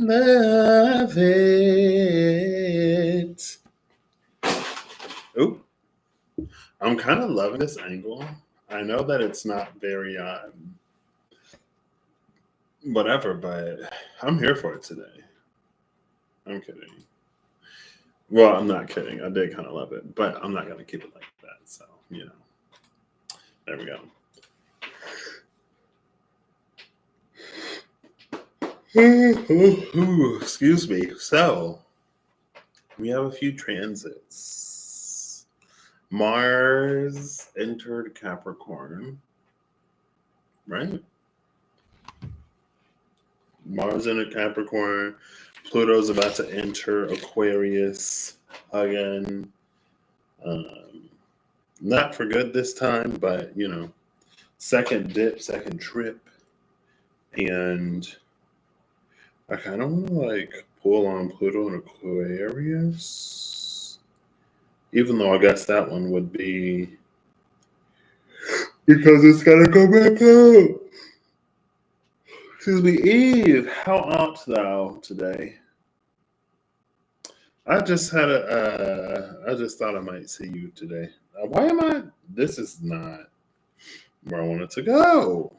Love it. Ooh, I'm kind of loving this angle. I know that it's not very whatever, but I'm here for it today. I'm kidding. Well, I'm not kidding. I did kind of love it, but I'm not gonna keep it like that. So there we go. Excuse me. So we have a few transits. Mars entered Capricorn, right? Mars entered Capricorn. Pluto's about to enter Aquarius again. Um, Not for good this time, but second dip, second trip. And I kind of want to pull on Pluto and Aquarius. Even though I guess that one would be because it's got to go back out. Excuse me, Eve, how art thou today? I just thought I might see you today. Why am I? This is not where I wanted to go.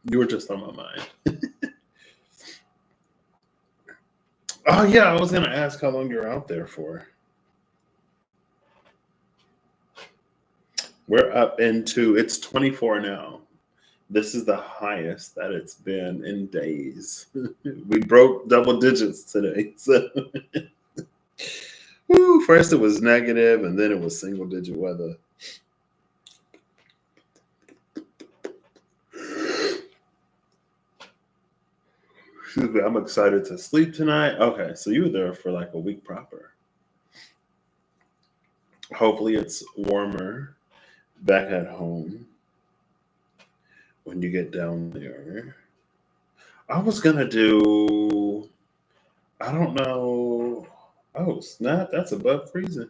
You were just on my mind. Oh yeah, I was gonna ask how long you're out there for. We're up into it's 24 now. This is the highest that it's been in days. We broke double digits today. So woo, first it was negative and then it was single digit weather. Excuse me, I'm excited to sleep tonight. Okay, so you were there for like a week proper. Hopefully it's warmer back at home when you get down there. I was gonna do, I don't know. Oh snap, that's above freezing.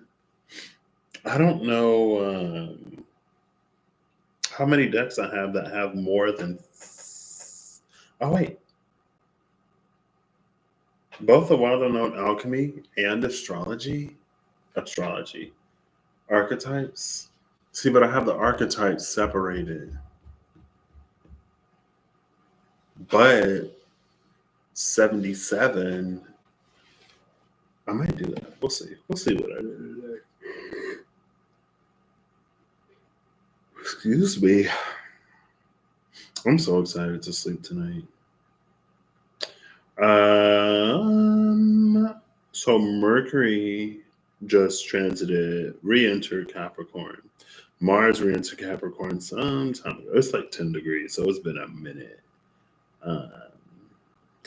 I don't know how many decks I have that have more than. Oh wait, both the Wild Unknown Alchemy and astrology archetypes. See, but I have the archetypes separated. But 77, I might do that. We'll see. We'll see what I do today. Excuse me. I'm so excited to sleep tonight. So Mercury just transited, re-entered Capricorn. Mars re-entered Capricorn some time ago. It's like 10 degrees, so it's been a minute.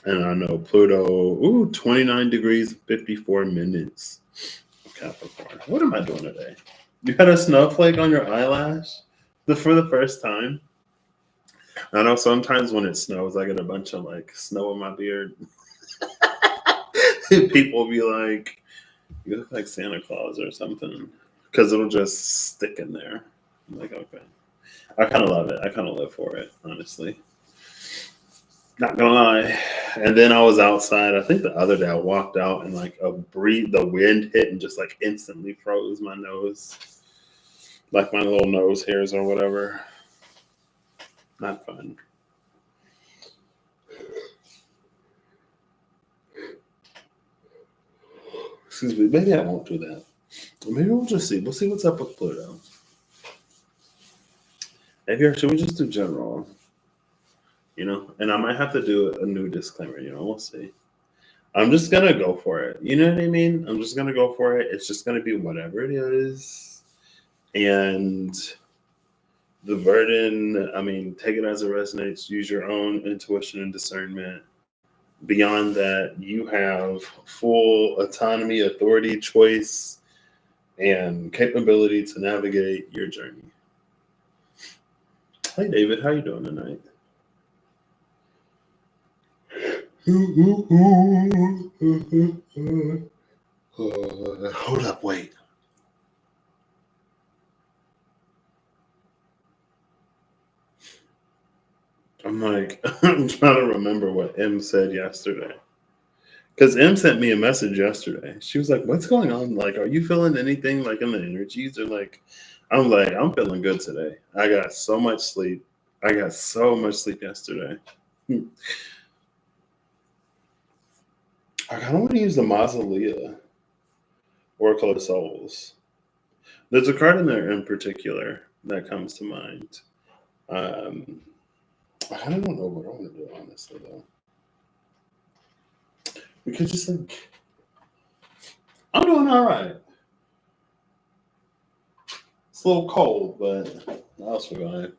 And I know Pluto, 29 degrees, 54 minutes of Capricorn. What am I doing today? You had a snowflake on your eyelash for the first time? I know sometimes when it snows, I get a bunch of snow in my beard. People will be like, you look like Santa Claus or something. Because it'll just stick in there. I'm like, okay. I kind of love it. I kind of live for it, honestly. Not gonna lie. And then I was outside. I think the other day I walked out and the wind hit and just instantly froze my nose, like my little nose hairs or whatever. Not fun. Excuse me. Maybe I won't do that. Maybe we'll just see. We'll see what's up with Pluto. Maybe should we just do general? And I might have to do a new disclaimer. We'll see. I'm just gonna go for it. You know what I mean? I'm just gonna go for it. It's just gonna be whatever it is, and the burden. I mean, take it as it resonates. Use your own intuition and discernment. Beyond that, you have full autonomy, authority, choice, and capability to navigate your journey. Hey, David, how you doing tonight? Hold up, wait. I'm I'm trying to remember what M said yesterday. Because M sent me a message yesterday. She was like, "What's going on? Like, are you feeling anything like in the energies or like?" I'm like, "I'm feeling good today. I got so much sleep. I got so much sleep yesterday. I kind of want to use the Mausolea Oracle of Souls. There's a card in there in particular that comes to mind. Um, I kind of don't know what I want to do, honestly, though. We could just like, I'm doing all right. It's a little cold, but I'll survive.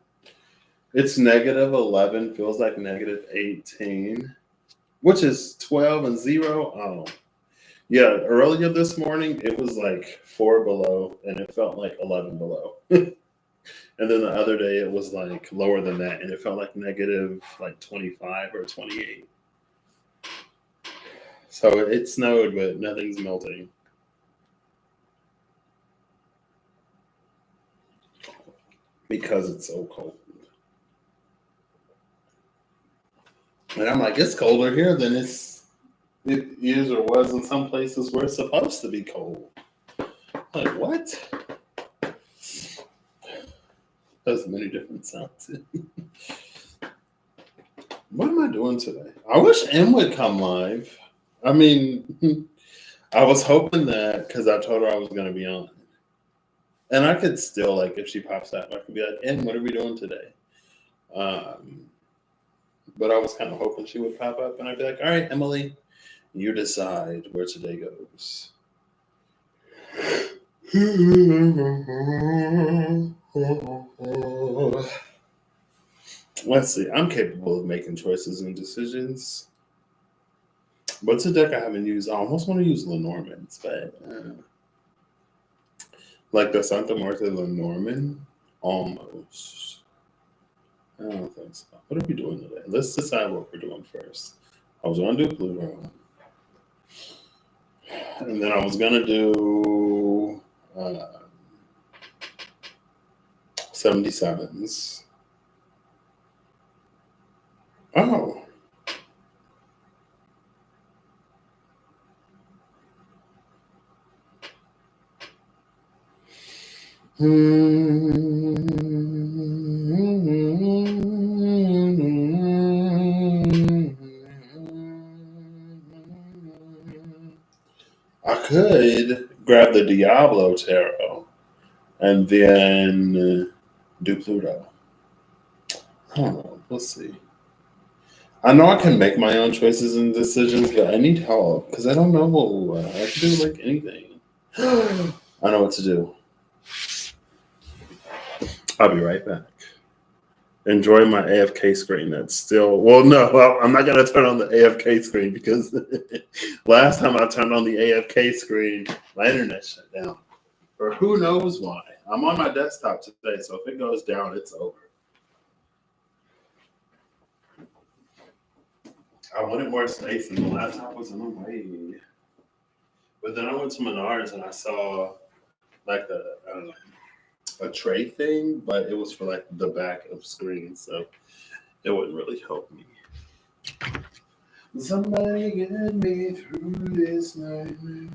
It's -11, feels like -18, which is 12 and 0. Oh, yeah. Earlier this morning, it was like 4 below, and it felt like 11 below. And then the other day, it was like lower than that, and it felt like negative like 25 or 28. So it snowed, but nothing's melting. Because it's so cold. And I'm like, it's colder here than it is or was in some places where it's supposed to be cold. Like, what? There's many different sounds. What am I doing today? I wish M would come live. I mean, I was hoping that because I told her I was going to be on. And I could still, like, if she pops up, I could be like, M, what are we doing today? But I was kind of hoping she would pop up and I'd be like, all right, Emily, you decide where today goes. Let's see. I'm capable of making choices and decisions. What's a deck I haven't used? I almost want to use Lenormand's, but like the Santa Marta Lenormand? Almost. I don't think so. What are we doing today? Let's decide what we're doing first. I was going to do Pluto. And then I was going to do 77s. Oh. I could grab the Diablo Tarot and then do Pluto. I don't know. Let's see. I know I can make my own choices and decisions, but I need help because I don't know. I can do like anything. I know what to do. I'll be right back. Enjoy my AFK screen. That's still no. I'm not gonna turn on the AFK screen because last time I turned on the AFK screen, my internet shut down. Or who knows why. I'm on my desktop today, so if it goes down, it's over. I wanted more space, and the laptop was in the way. But then I went to Menards and I saw like a tray thing, but it was for like the back of screen, so it wouldn't really help me. Somebody get me through this nightmare.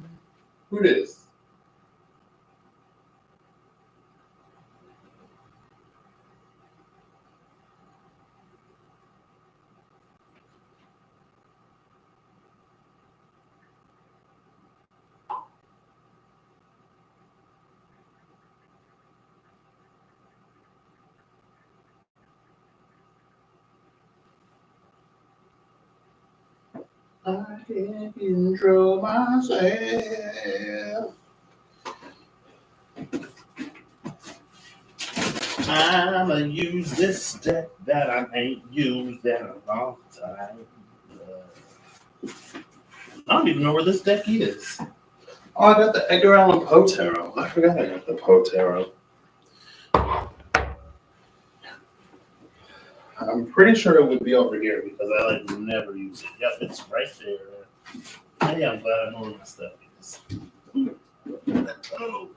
Who this? I can't control myself. I'ma use this deck that I ain't used in a long time. I don't even know where this deck is. Oh, I got the Edgar Allan Poe Tarot. I forgot I got the Poe Tarot. I'm pretty sure it would be over here because I like never use it. Yep, it's right there. Hey, I'm glad I know where my stuff is. Oh.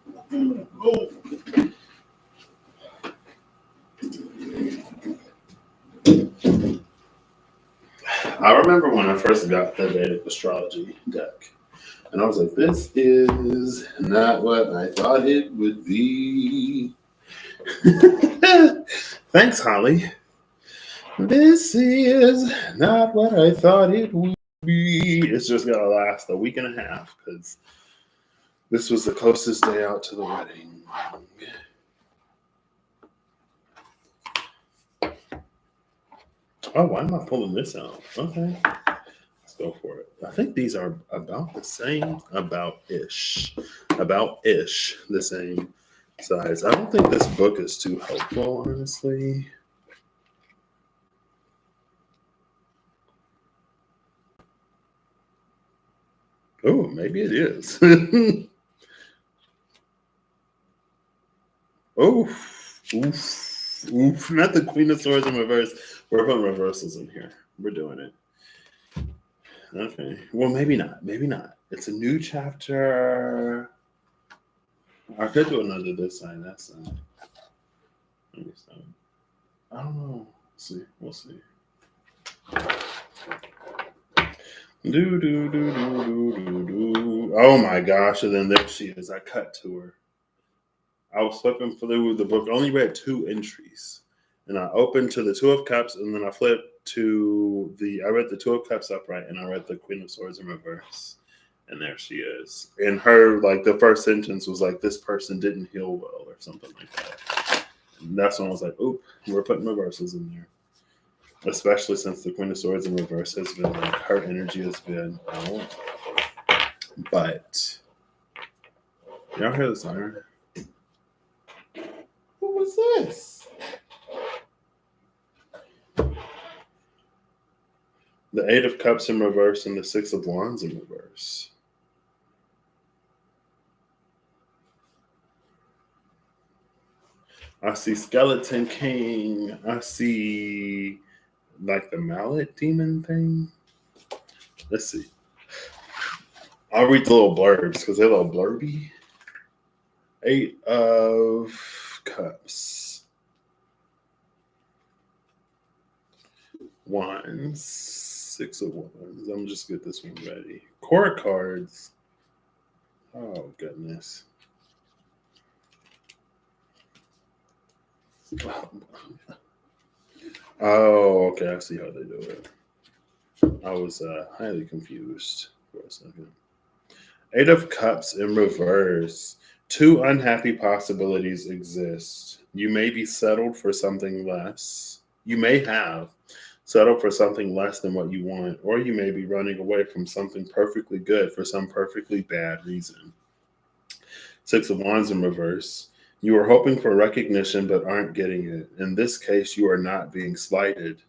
I remember when I first got the Vedic astrology deck, and I was like, "This is not what I thought it would be." Thanks, Holly. This is not what I thought it would be. It's just gonna last a week and a half because this was the closest day out to the wedding. Oh, why am I pulling this out? Okay, let's go for it. I think these are about the same, about-ish, the same size. I don't think this book is too helpful, honestly. Oh, maybe it is. Oh, oof, oof. Not the Queen of Swords in reverse. We're putting reversals in here. We're doing it. Okay. Well, maybe not. Maybe not. It's a new chapter. I could do another this side, that side. Let me stop. I don't know. See. We'll see. Do, do, do, do, do, do, do. Oh my gosh. And then there she is. I cut to her. I was flipping through the book. I only read 2 entries. And I opened to the 2 of Cups, and then I flipped to I read the 2 of Cups upright, and I read the Queen of Swords in reverse. And there she is. And her, like, the first sentence was like, this person didn't heal well, or something like that. And that's when I was like, oop, we're putting reversals in there. Especially since the Queen of Swords in reverse has been, like, her energy has been out. But, y'all hear the siren? What was this? The 8 of Cups in reverse and the 6 of Wands in reverse. I see Skeleton King. I see like the mallet demon thing. Let's see. I'll read the little blurbs because they're a little blurby. 8 of Cups. Wands. 6 of Wands. I'm just get this one ready. Court cards. Oh goodness. Oh, okay. I see how they do it. I was highly confused for a second. 8 of Cups in reverse. 2 unhappy possibilities exist. You may be settled for something less. You may have settled for something less than what you want, or you may be running away from something perfectly good for some perfectly bad reason. 6 of Wands in reverse. You are hoping for recognition but aren't getting it. In this case, you are not being slighted.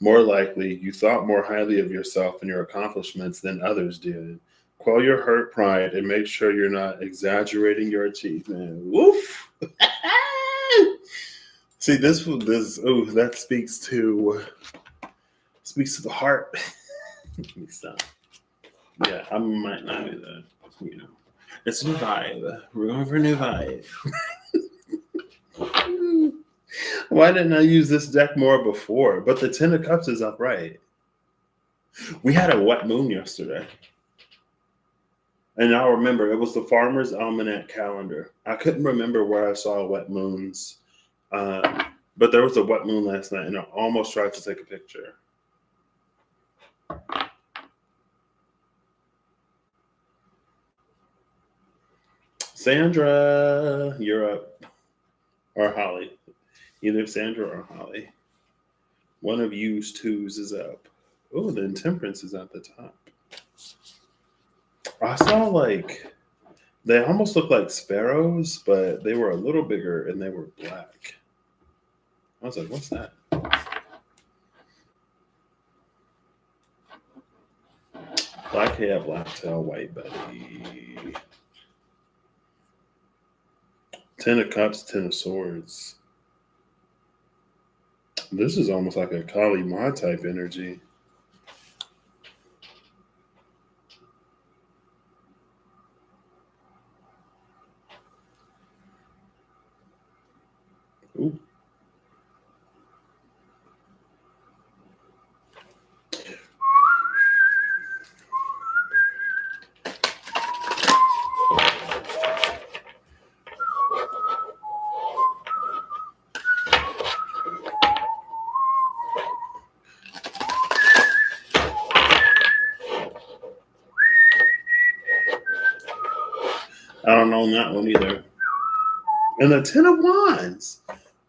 More likely, you thought more highly of yourself and your accomplishments than others did. Quell your hurt pride and make sure you're not exaggerating your achievement. Woof! See, that speaks to the heart. Let me stop. Yeah, I might not do that. You know, it's a new vibe. We're going for a new vibe. Why didn't I use this deck more before? But the 10 of Cups is upright. We had a wet moon yesterday. And I remember it was the Farmer's Almanac calendar. I couldn't remember where I saw wet moons. But there was a wet moon last night, and I almost tried to take a picture. Sandra, you're up. Or Holly. Either Sandra or Holly. One of you's twos is up. Oh, the Intemperance is at the top. I saw they almost look like sparrows, but they were a little bigger and they were black. I was like, what's that? Black hair, black tail, white belly. 10 of Cups, 10 of Swords. This is almost like a Kali Ma type energy. Ooh. I don't know that one either. And the Ten of Wands.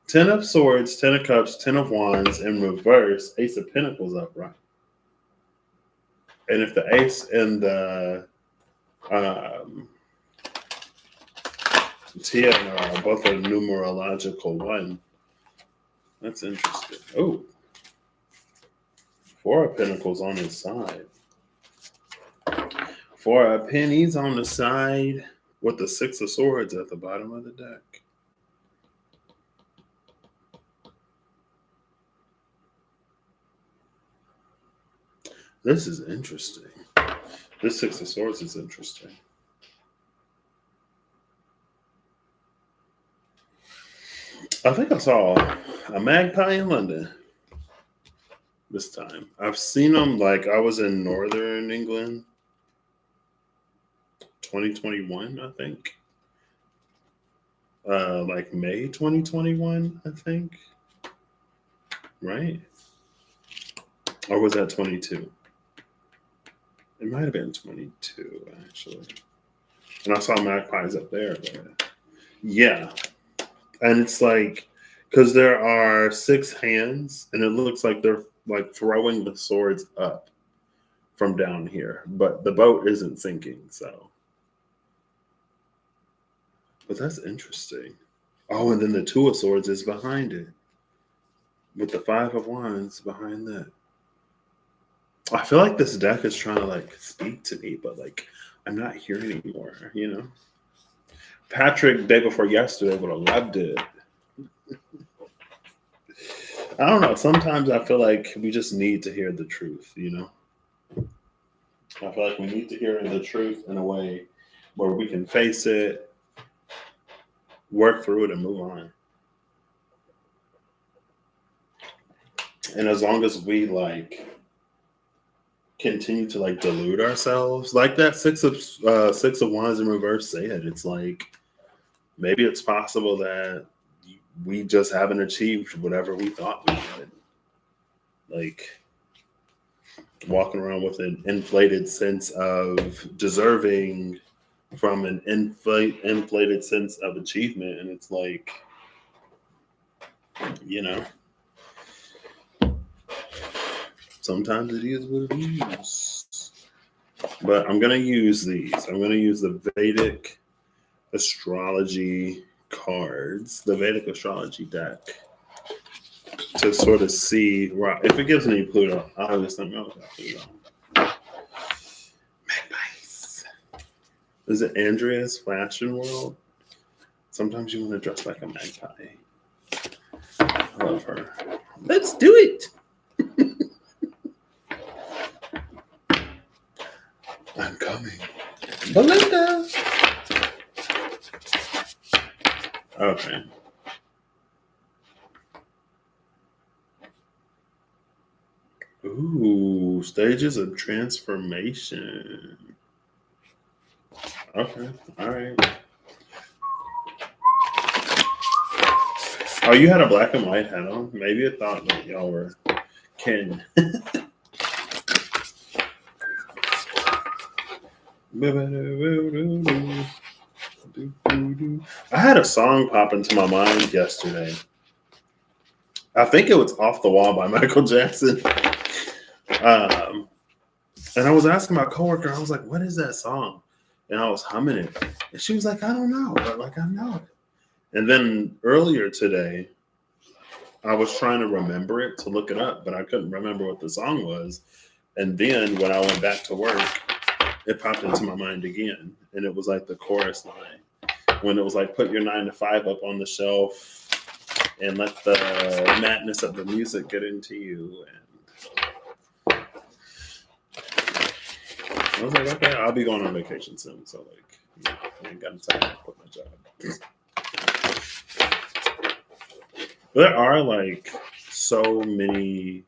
Ten of Swords, Ten of Cups, Ten of Wands in reverse, Ace of Pentacles upright. And if the Ace and the Ten are both a numerological one, that's interesting. Oh, Four of Pentacles on his side. Four of Pennies on the side with the Six of Swords at the bottom of the deck. This is interesting. This Six of Swords is interesting. I think I saw a magpie in London this time. I've seen them, like, I was in northern England 2021, I think. Like May 2021, I think. Right? Or was that 22? It might have been 22, actually. And I saw magpies up there. But yeah. And it's like, because there are 6 hands, and it looks like they're like throwing the swords up from down here. But the boat isn't sinking, so. But that's interesting. Oh, and then the Two of Swords is behind it. With the Five of Wands behind that. I feel like this deck is trying to like speak to me, but like I'm not here anymore, you know? Patrick, day before yesterday, would have loved it. I don't know. Sometimes I feel like we just need to hear the truth, you know? I feel like we need to hear the truth in a way where we can face it, work through it, and move on. And as long as we like continue to like delude ourselves, like that Six of Wands in reverse said, it's like maybe it's possible that we just haven't achieved whatever we thought we did. Like walking around with an inflated sense of deserving from an inflated sense of achievement, and it's like, you know, sometimes it is what it is. But I'm going to use these. I'm going to use the Vedic astrology cards, the Vedic astrology deck, to sort of see, right, if it gives me Pluto, I'll just think, oh, Pluto. Magpies. Is it Andrea's Fashion World? Sometimes you want to dress like a magpie. I love her. Let's do it. I'm coming. Belinda. Okay. Ooh, stages of transformation. Okay, all right. Oh, you had a black and white hat on? Maybe I thought that y'all were kin. I had a song pop into my mind yesterday. I think it was Off the Wall by Michael Jackson. And I was asking my coworker, I was like, what is that song? And I was humming it. And she was like, I don't know, but like, I know it. And then earlier today, I was trying to remember it to look it up, but I couldn't remember what the song was. And then when I went back to work, it popped into my mind again. And it was like the chorus line. When it was like, put your 9 to 5 up on the shelf and let the madness of the music get into you. And I was like, okay, I'll be going on vacation soon. So like, I ain't got time to quit my job. There are like so many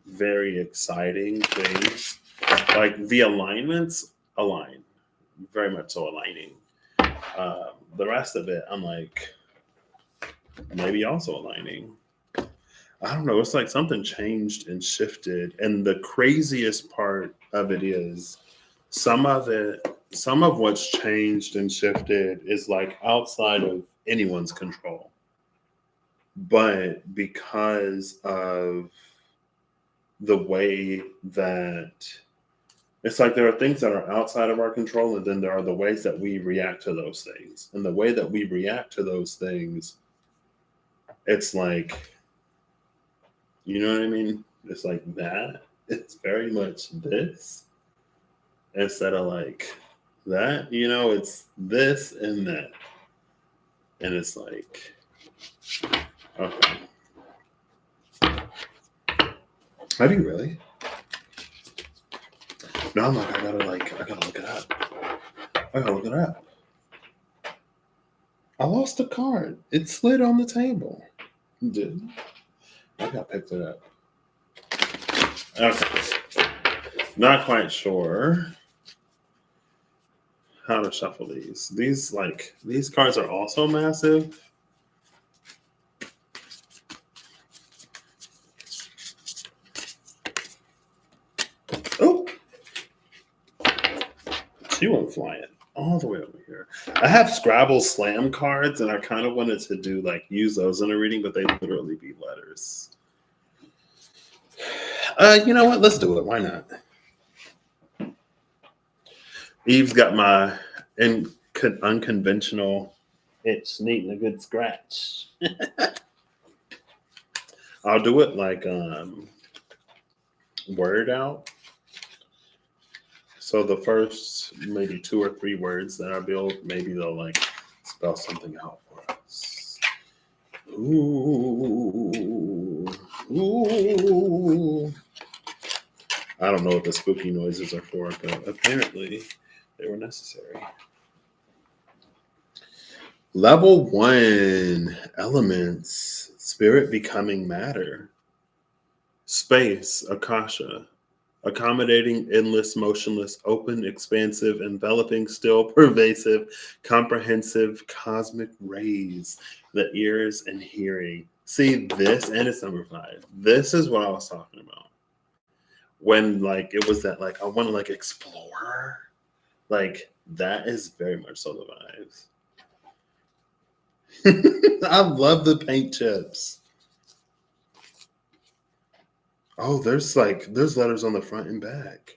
very exciting things. Like the alignments align, very much so aligning. The rest of it, I'm like, maybe also aligning. I don't know. It's like something changed and shifted. And the craziest part of it is some of it some of what's changed and shifted is like outside of anyone's control. But because of the way that it's like there are things that are outside of our control, and then there are the ways that we react to those things. And the way that we react to those things, it's like, you know what I mean? It's like that. It's very much this instead of like that, it's this and that. And it's like, okay. Have you really? No, I'm like, I gotta look it up. I gotta look it up. I lost the card. It slid on the table. It did. I gotta pick it up. Okay. Not quite sure how to shuffle these. These cards are also massive. Oh, she went flying all the way over here. I have Scrabble Slam cards, and I kind of wanted to use those in a reading, but they literally be letters. You know what? Let's do it. Why not? Eve's got my unconventional itch needing a good scratch. I'll do it like word out. So the first maybe 2 or 3 words that I build, maybe they'll spell something out for us. Ooh, ooh. I don't know what the spooky noises are for, but apparently they were necessary. Level 1, elements, spirit becoming matter. Space, akasha. Accommodating, endless, motionless, open, expansive, enveloping, still, pervasive, comprehensive, cosmic rays, the ears and hearing. See this, and it's number 5. This is what I was talking about. When it was that I want to explore. That is very much so the vibes. I love the paint chips. Oh, there's letters on the front and back.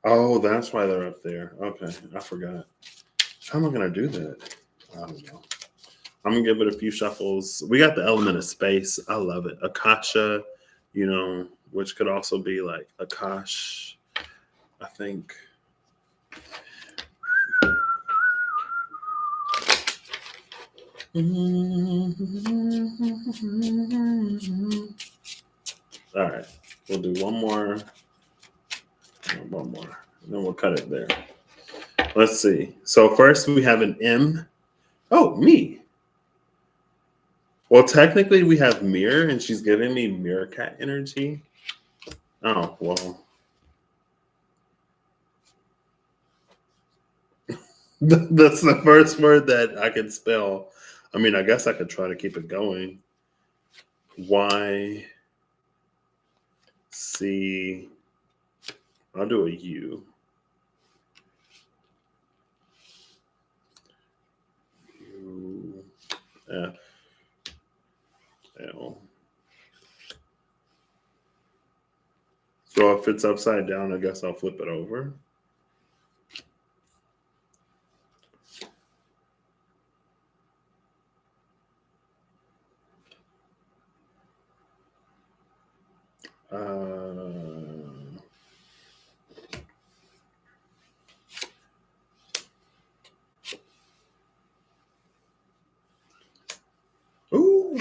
Oh, that's why they're up there. Okay, I forgot. How am I gonna do that? I don't know. I'm gonna give it a few shuffles. We got the element of space. I love it. Akasha, which could also be Akash. I think. All right, we'll do one more, and then we'll cut it there. Let's see. So first we have an M. Oh, me. Well, technically we have mirror, and she's giving me meerkat energy. Oh, well. That's the first word that I can spell. I mean, I guess I could try to keep it going. Y, C, I'll do a U. U, F, L. So if it's upside down, I guess I'll flip it over. Ooh,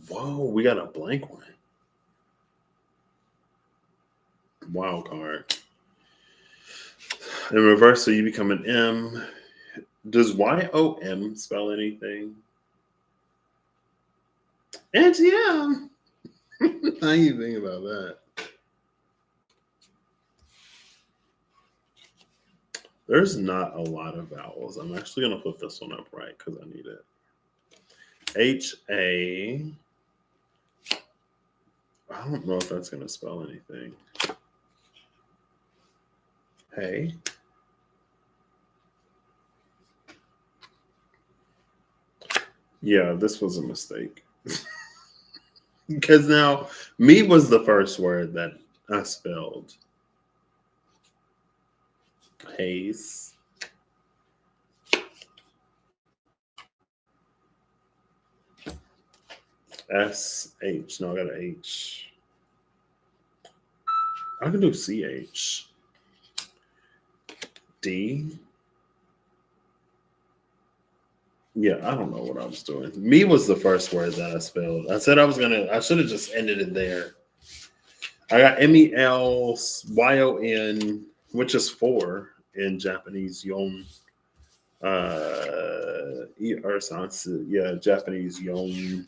whoa, we got a blank one. Wild card. In reverse, so you become an M. Does YOM spell anything? And yeah. How you think about that? There's not a lot of vowels. I'm actually going to flip this one up right because I need it. HA. I don't know if that's going to spell anything. Hey. Yeah, this was a mistake. Because now, me was the first word that I spelled. Haze. SH. No, I got an H. I can do CH. D. Yeah, I don't know what I was doing. Me was the first word that I spelled. I said I should have just ended it there. I got MELYON, which is four in Japanese, yon. Or sansu. Yeah, Japanese yon.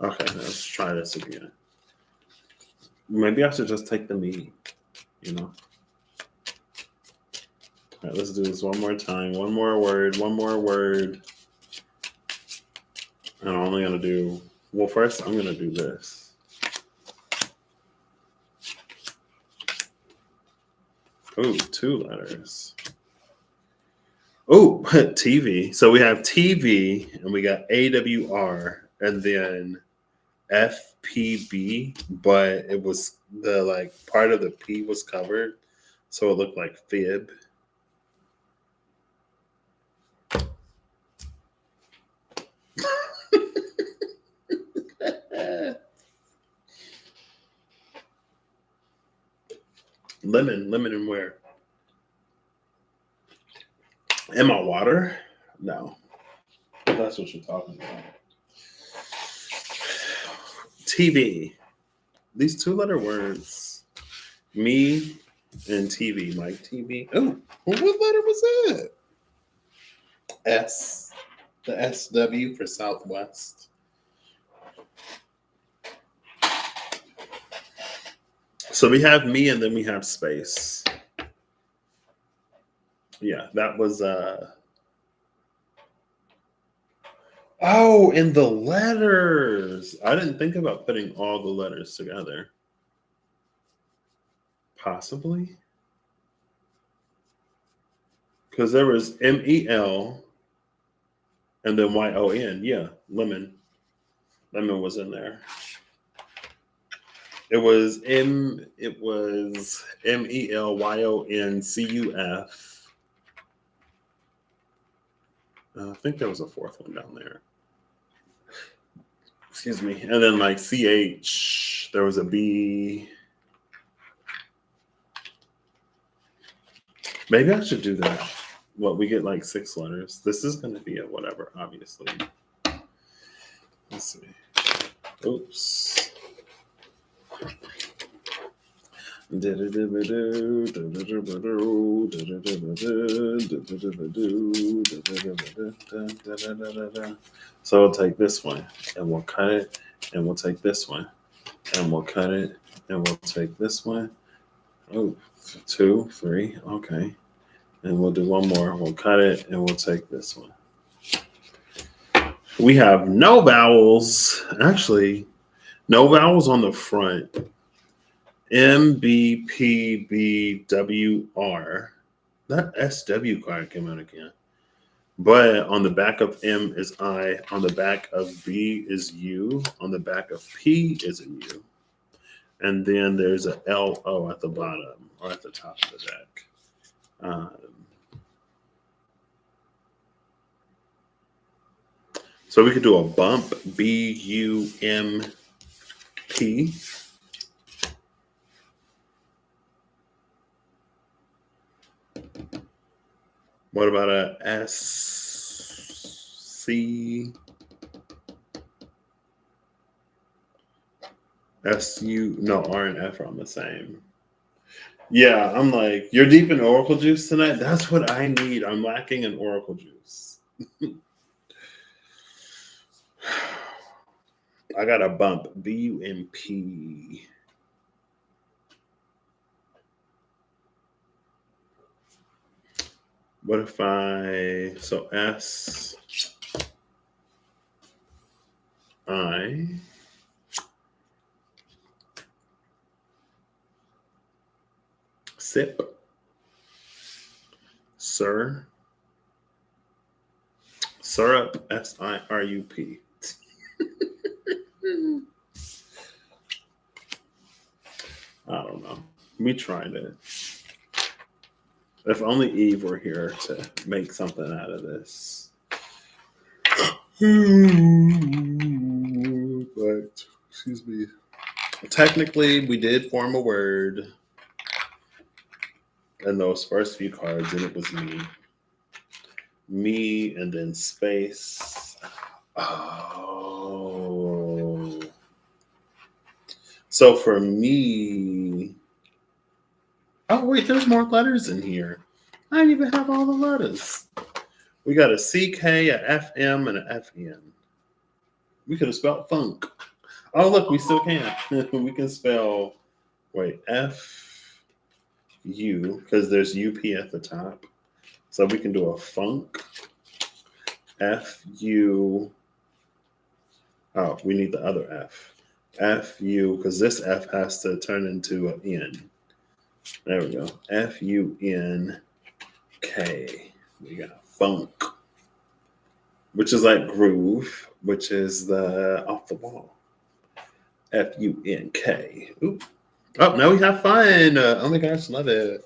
Okay, let's try this again. Maybe I should just take the me, you know? All right, let's do this one more time. One more word, one more word. And I'm only going to do, well, first I'm going to do this. Ooh, two letters. Oh, TV. So we have TV and we got AWR and then FPB, but it was the like part of the P was covered. So it looked like fib. Lemon and where? Am I water? No. That's what you're talking about. TV. These two letter words. Me and TV. Mike TV. Oh, well, what letter was that? S. The SW for Southwest. So we have me and then we have space. Yeah, that was oh, and the letters. I didn't think about putting all the letters together. Possibly. Because there was MEL and then YON. Yeah, lemon. Lemon was in there. It was MELYONCUF. I think there was a fourth one down there. Excuse me. And then like CH, there was a B. Maybe I should do that. Well, we get like 6 letters. This is going to be a whatever, obviously. Let's see. Oops. So we'll take this one and we'll cut it, and we'll take this one and we'll cut it, and we'll take this one. Oh, 2, 3, okay. And we'll do one more. We'll cut it and we'll take this one. We have no vowels. Actually, no vowels on the front. MBPBWR. That SW card came out again. But on the back of M is I. On the back of B is U. On the back of P is a U. And then there's a LO at the bottom or at the top of the deck. So we could do a bump, BUMP. What about a SC? SU? No, R and F are on the same. Yeah, I'm like, you're deep in Oracle juice tonight? That's what I need. I'm lacking in Oracle juice. I got a bump, BUMP. What if so S, I, sip, sir, Syrup, S-I-R-U-P. I don't know. Me trying it. If only Eve were here to make something out of this. But, excuse me. Technically, we did form a word in those first few cards, and it was me. Me, and then space. Oh. So for me. Oh, wait, there's more letters in here. I didn't even have all the letters. We got a CK, a FM, and a FN. We could have spelled funk. Oh, look, we still can. We can spell, wait, F-U, because there's UP at the top. So we can do a funk. F-U. Oh, we need the other F. F-U, because this F has to turn into an N. There we go. F-U-N-K. We got funk, which is like groove, which is the off the wall. F-U-N-K. Ooh. Oh, now we have fun. Oh my gosh, love it.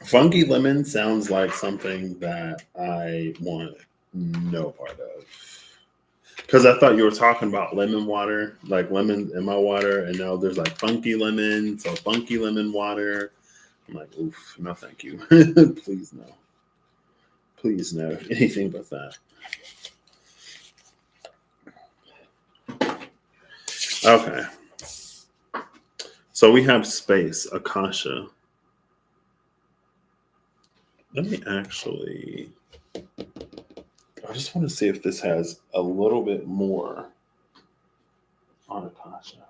Funky lemon sounds like something that I want no part of. Because I thought you were talking about lemon water, like lemon in my water, and now there's like funky lemon, so funky lemon water. I'm like, oof, no, thank you. Please no. Please no. Anything but that. Okay. So we have space, Akasha. Let me actually, I just want to see if this has a little bit more on Akasha.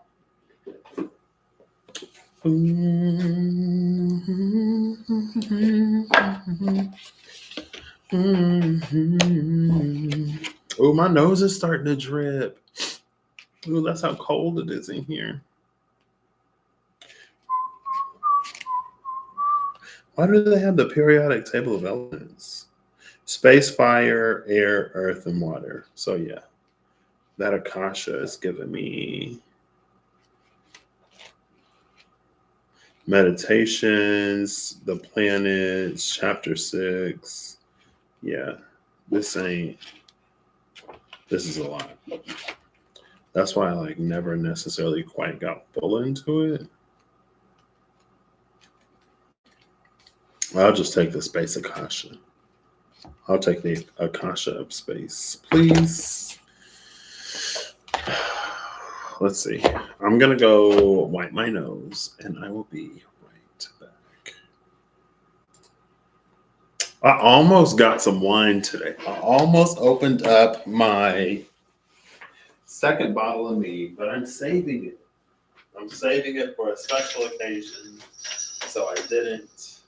Oh, my nose is starting to drip. Ooh, that's how cold it is in here. Why do they have the periodic table of elements? Space, fire, air, earth, and water. So yeah, that Akasha is giving me meditations, the planets, chapter 6. Yeah, this is a lot. That's why I like never necessarily quite got full into it. I'll just take the space Akasha. I'll take the Akasha of space, please. Let's see. I'm going to go wipe my nose, and I will be right back. I almost got some wine today. I almost opened up my second bottle of mead, but I'm saving it. I'm saving it for a special occasion, so I didn't.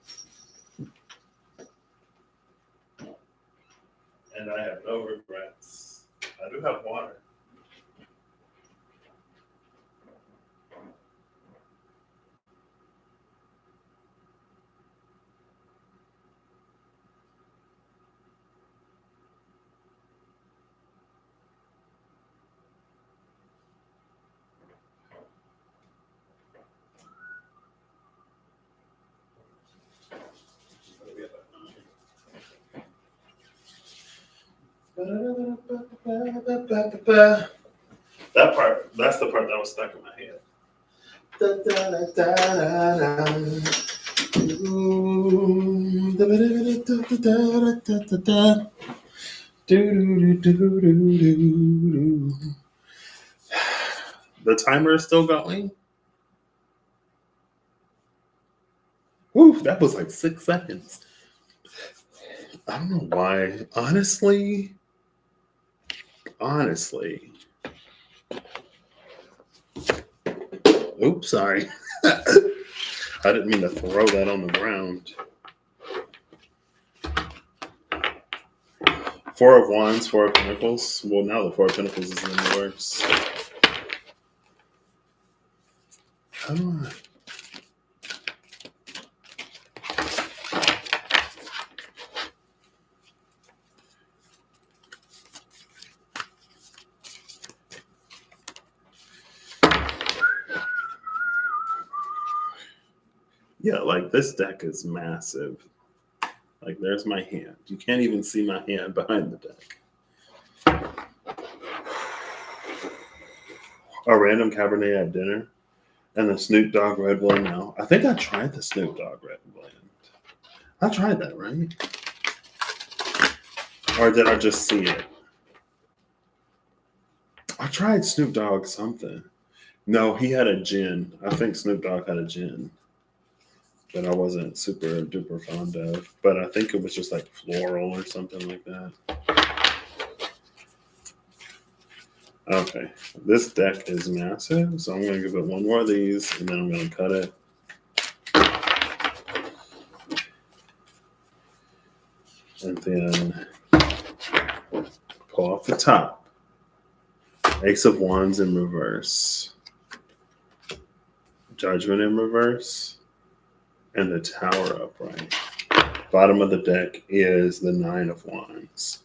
And I have no regrets. I do have water. That part, that's the part that was stuck in my head. The timer is still going. Ooh, that was like 6 seconds. I don't know why. Honestly. Oops, sorry. I didn't mean to throw that on the ground. 4 of Wands, 4 of Pentacles. Well, now the 4 of Pentacles is in the works. How do I? Yeah, like this deck is massive. Like there's my hand. You can't even see my hand behind the deck. A random Cabernet at dinner and the Snoop Dogg Red Blend now. I think I tried the Snoop Dogg Red Blend. I tried that, right? Or did I just see it? I tried Snoop Dogg something. No, he had a gin. I think Snoop Dogg had a gin that I wasn't super duper fond of. But I think it was just like floral or something like that. Okay, this deck is massive, so I'm going to give it one more of these, and then I'm going to cut it. And then pull off the top. Ace of Wands in reverse. Judgment in reverse. And the Tower upright. Bottom of the deck is the Nine of Wands.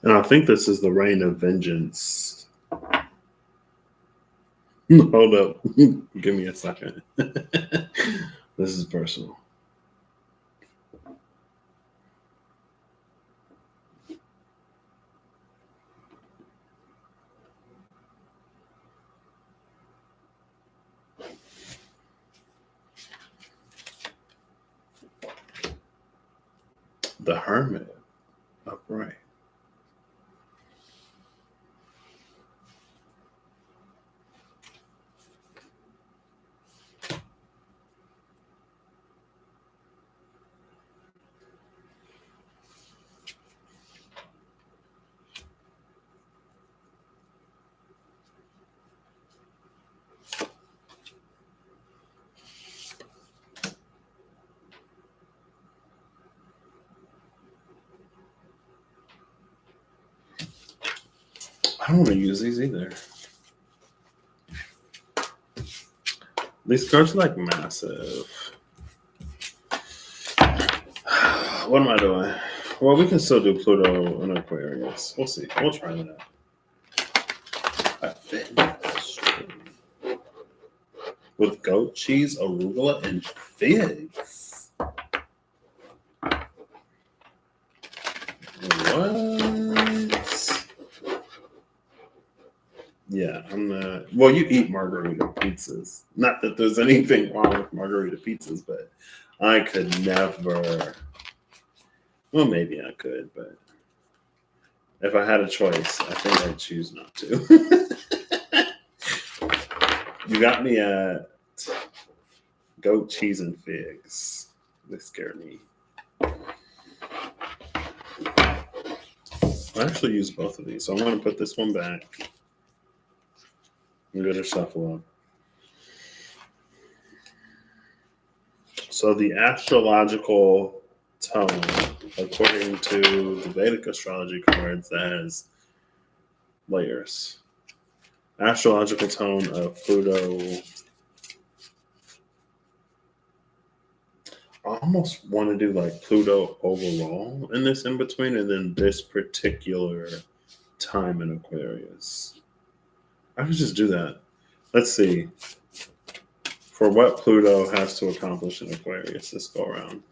And I think this is the Reign of Vengeance. Hold up. Give me a second. This is personal. The Hermit upright. I don't want to use these either. These cards are like massive. What am I doing? Well, we can still do Pluto and Aquarius. We'll see. We'll try that. With goat cheese, arugula, and figs. What? Yeah, I'm not. Well, you eat margarita pizzas. Not that there's anything wrong with margarita pizzas, but I could never. Well, maybe I could, but if I had a choice, I think I'd choose not to. You got me at goat cheese and figs. They scare me. I actually use both of these, so I'm going to put this one back. I'm going to shuffle up. So the astrological tone, according to the Vedic astrology cards, has layers. Astrological tone of Pluto. I almost want to do like Pluto overall in this in between, and then this particular time in Aquarius. I could just do that. Let's see. For what Pluto has to accomplish in Aquarius this go around.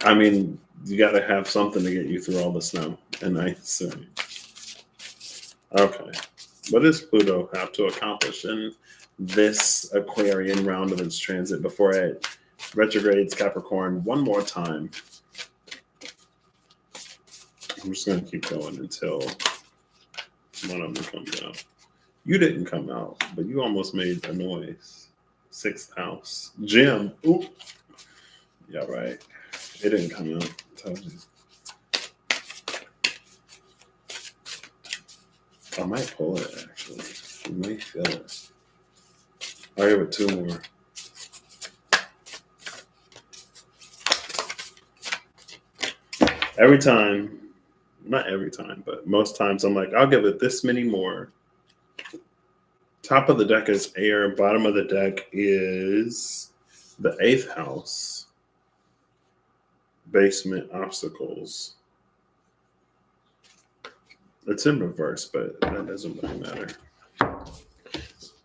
I mean, you got to have something to get you through all the snow and ice. Okay. What does Pluto have to accomplish in this Aquarian round of its transit before it retrogrades Capricorn one more time? I'm just going to keep going until one of them comes out. You didn't come out, but you almost made a noise. Sixth house. Jim. Ooh. Yeah, right. It didn't come out. I told you. I might pull it, actually. You may feel it. I'll give it two more. Every time, not every time, but most times I'm like, I'll give it this many more. Top of the deck is air. Bottom of the deck is the eighth house. Basement obstacles. It's in reverse, but that doesn't really matter.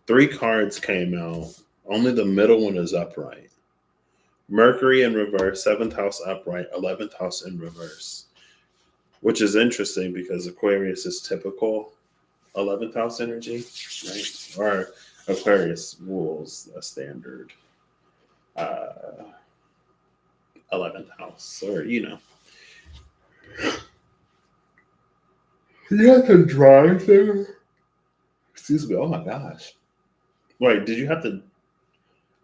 Three cards came out. Only the middle one is upright. Mercury in reverse, seventh house upright, 11th house in reverse. Which is interesting because Aquarius is typical 11th house energy, right? Or Aquarius rules a standard 11th house, or you have to drive there. Excuse me. Oh my gosh. Wait, did you have to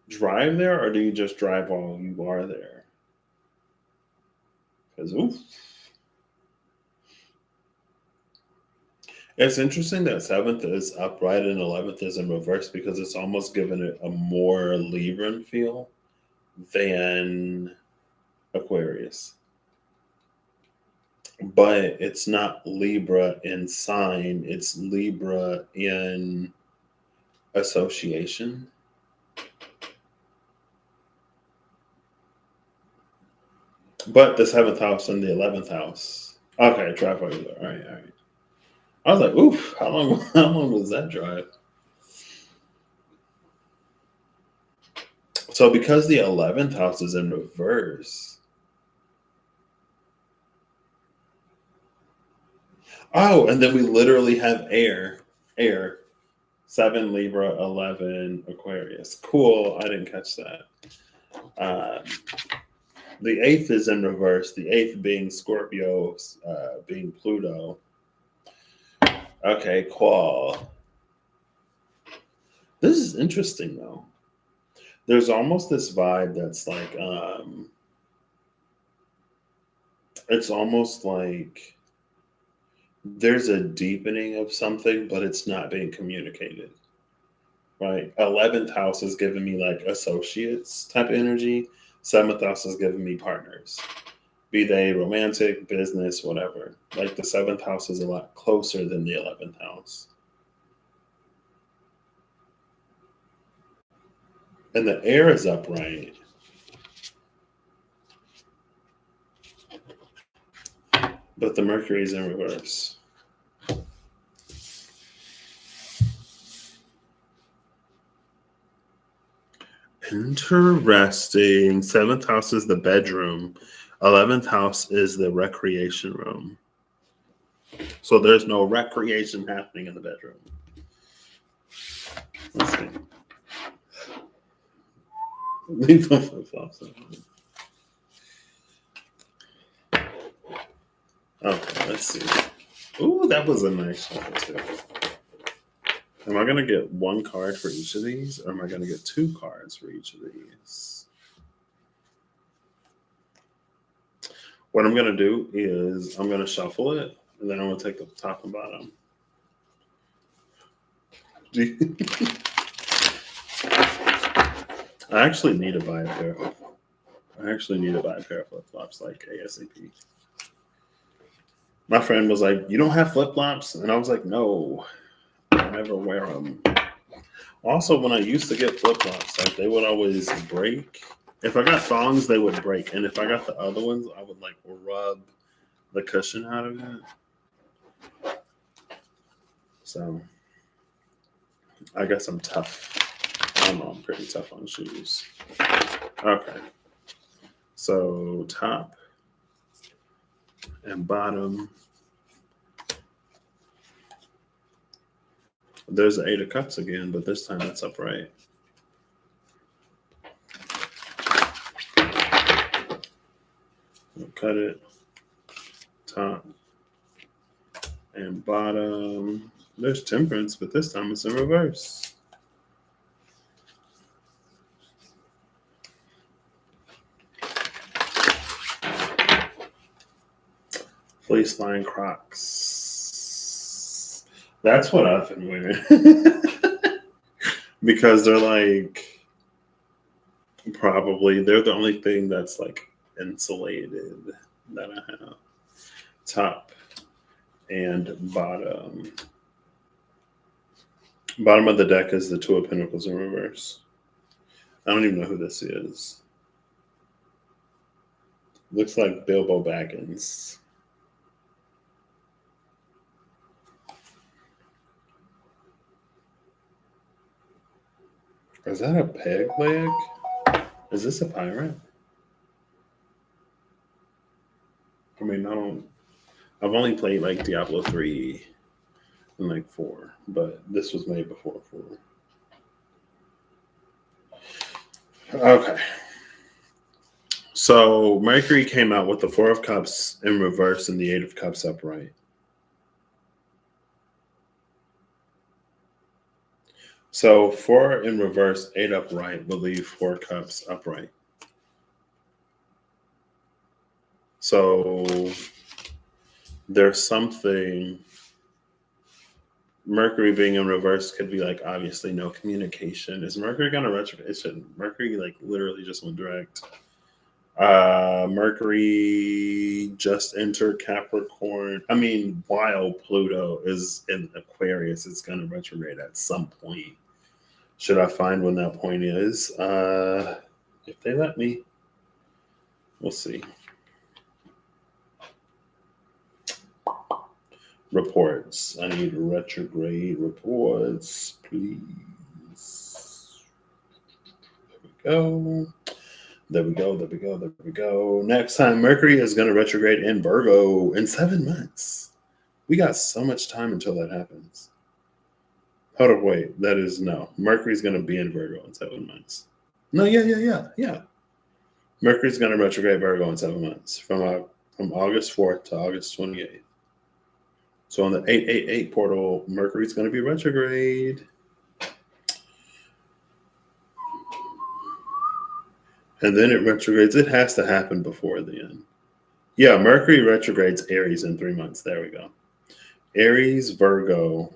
drive there, or do you just drive while you are there? Because oof. It's interesting that seventh is upright and 11th is in reverse because it's almost given it a more Libran feel than Aquarius. But it's not Libra in sign, it's Libra in association. But the seventh house and the 11th house. Okay, drive over there. All right, all right. I was like, oof, how long was that drive? So because the 11th house is in reverse. Oh, and then we literally have air. 7 Libra, 11 Aquarius. Cool. I didn't catch that. The eighth is in reverse. The eighth being Scorpio, being Pluto. Okay, cool. This is interesting though. There's almost this vibe that's like, it's almost like there's a deepening of something, but it's not being communicated. Right? 11th house is giving me like associates type energy. 7th house is giving me partners, be they romantic, business, whatever. Like the 7th house is a lot closer than the 11th house. And the air is upright. But the Mercury is in reverse. Interesting. 7th house is the bedroom. 11th house is the recreation room. So there's no recreation happening in the bedroom. Let's see. Leave the flip-flops in. Okay, let's see. Ooh, that was a nice one too. Am I going to get one card for each of these, or am I going to get two cards for each of these? What I'm going to do is I'm going to shuffle it, and then I'm going to take the top and bottom. I actually need to buy a pair. I actually need to buy a pair of flip-flops like ASAP. My friend was like, "You don't have flip-flops?" And I was like, "No, I never wear them." Also, when I used to get flip-flops, like they would always break. If I got thongs, they would break. And if I got the other ones, I would like rub the cushion out of it. So I guess I'm tough. I don't know, I'm pretty tough on shoes. Okay. So top and bottom. There's the 8 of cups again, but this time it's upright. We'll cut it. Top and bottom. There's temperance, but this time it's in reverse. Fleece line Crocs. That's what I've been wearing. Because they're like, probably, they're the only thing that's like insulated that I have. Top and bottom. Bottom of the deck is the Two of Pentacles in reverse. I don't even know who this is. Looks like Bilbo Baggins. Is that a peg leg? Is this a pirate? I mean, I've only played like Diablo 3 and like 4, but this was made before 4. Okay. So Mercury came out with the Four of Cups in reverse and the Eight of Cups upright. So 4 in reverse, 8 upright will leave 4 cups upright. So there's something, Mercury being in reverse could be like obviously no communication. Is Mercury gonna retrograde? It shouldn't. Mercury like literally just went direct. Mercury just entered Capricorn. I mean, while Pluto is in Aquarius, it's gonna retrograde at some point. Should I find when that point is? If they let me. We'll see. Reports. I need retrograde reports, please. There we go. There we go. There we go. There we go. Next time, Mercury is going to retrograde in Virgo in 7 months. We got so much time until that happens. Hold up, wait. That is no. Mercury's going to be in Virgo in 7 months. No, yeah. Mercury's going to retrograde Virgo in 7 months from August 4th to August 28th. So on the 888 portal, Mercury's going to be retrograde. And then it retrogrades. It has to happen before the end. Yeah, Mercury retrogrades Aries in 3 months. There we go. Aries, Virgo,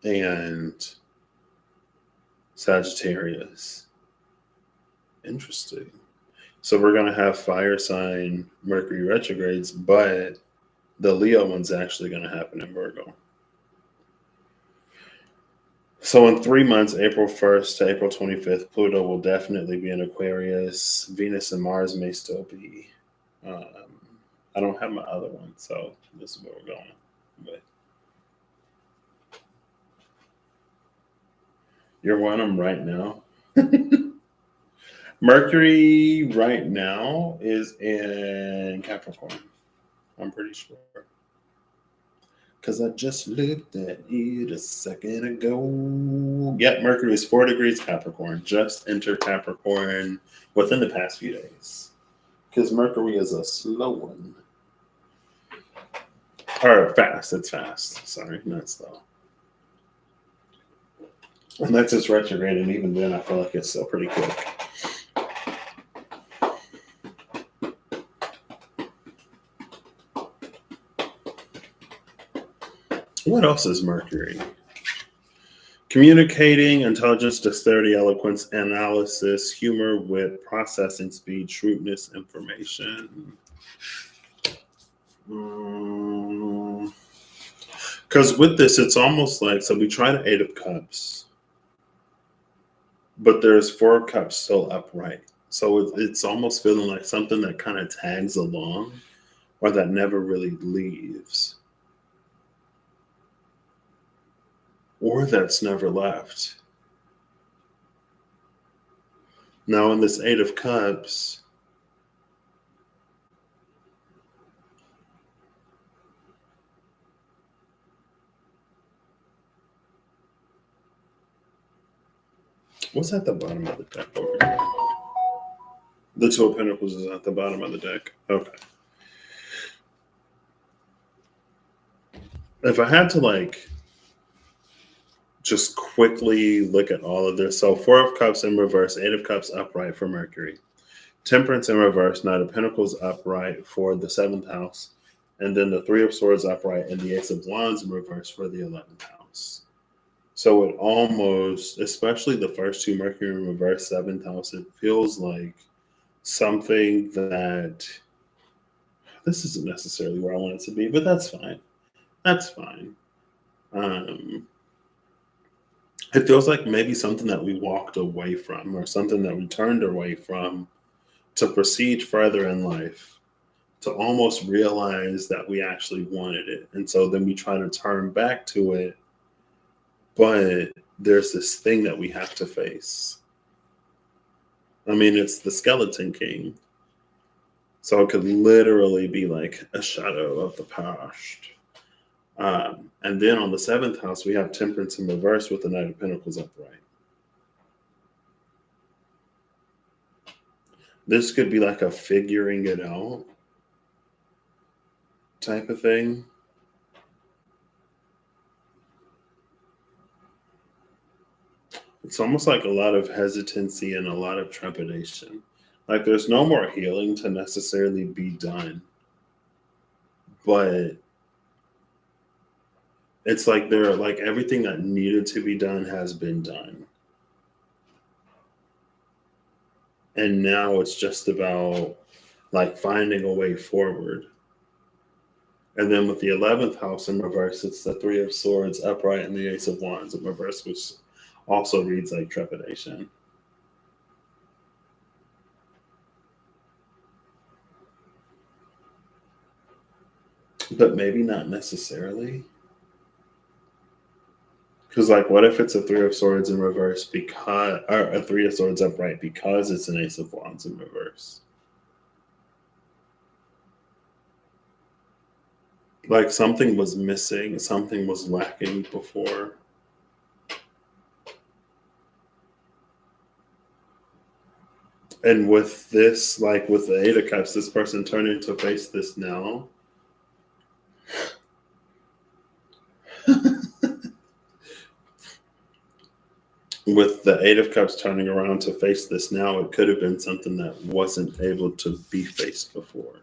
and Sagittarius. Interesting. So we're going to have fire sign Mercury retrogrades, but the Leo one's actually going to happen in Virgo. So in 3 months, April 1st to April 25th, Pluto will definitely be in Aquarius. Venus and Mars may still be. I don't have my other one, so this is where we're going. But you're wearing them right now. Mercury right now is in Capricorn. I'm pretty sure. Because I just looked at it a second ago. Yep, Mercury is 4 degrees Capricorn. Just entered Capricorn within the past few days. Because Mercury is a slow one. Or fast. It's fast. Sorry, not slow. And that's just retrograde. And even then, I feel like it's still pretty quick. What else is Mercury? Communicating, intelligence, dexterity, eloquence, analysis, humor, wit, processing speed, shrewdness, information. Because with this, it's almost like, so we try the 8 of Cups, but there's 4 cups still upright. So it's almost feeling like something that kind of tags along or that never really leaves. Or that's never left. Now in this 8 of Cups, what's at the bottom of the deck over here? The Two of Pentacles is at the bottom of the deck. Okay. If I had to like just quickly look at all of this. So 4 of Cups in reverse, 8 of Cups upright for Mercury. Temperance in reverse, Knight of Pentacles upright for the 7th house. and then the Three of Swords upright and the Ace of Wands in reverse for the 11th house. So it almost, especially the first two, Mercury in reverse, 7th house, it feels like something that this isn't necessarily where I want it to be, but that's fine. That's fine. Um, it feels like maybe something that we walked away from or something that we turned away from to proceed further in life, to almost realize that we actually wanted it. And so then we try to turn back to it, but there's this thing that we have to face. I mean, it's the Skeleton King. So it could literally be like a shadow of the past. And then on the 7th house, we have Temperance in reverse with the Knight of Pentacles upright. This could be like a figuring it out type of thing. It's almost like a lot of hesitancy and a lot of trepidation. Like there's no more healing to necessarily be done, but it's like there, like everything that needed to be done has been done. And now it's just about like finding a way forward. And then with the 11th house in reverse, it's the Three of Swords upright and the Ace of Wands in reverse, which also reads like trepidation. But maybe not necessarily. Because, like, what if it's a Three of Swords in reverse because, or a Three of Swords upright because it's an Ace of Wands in reverse? Like something was missing, something was lacking before. And with this, like with the Eight of Cups, this person turning to face this now. With the Eight of Cups turning around to face this now, it could have been something that wasn't able to be faced before.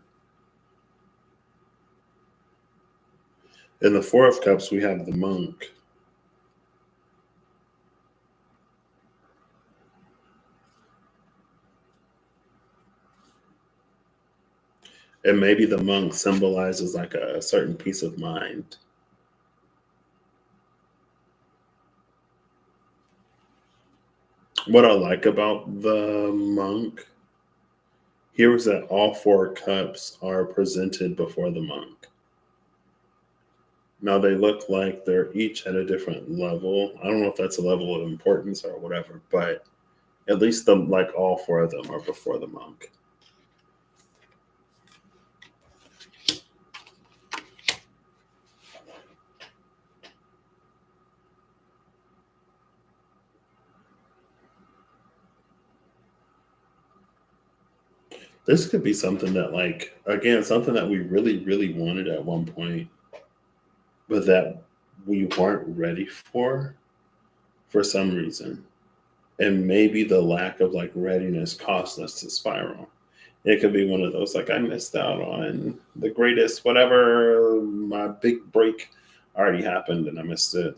In the Four of Cups, we have the Monk. And maybe the Monk symbolizes like a certain peace of mind. What I like about the Monk here is that all four cups are presented before the Monk. Now they look like they're each at a different level. I don't know if that's a level of importance or whatever, but at least the like all four of them are before the Monk. This could be something that, like, again, something that we really, really wanted at one point, but that we weren't ready for some reason. And maybe the lack of like readiness caused us to spiral. It could be one of those like I missed out on the greatest whatever, my big break already happened and I missed it.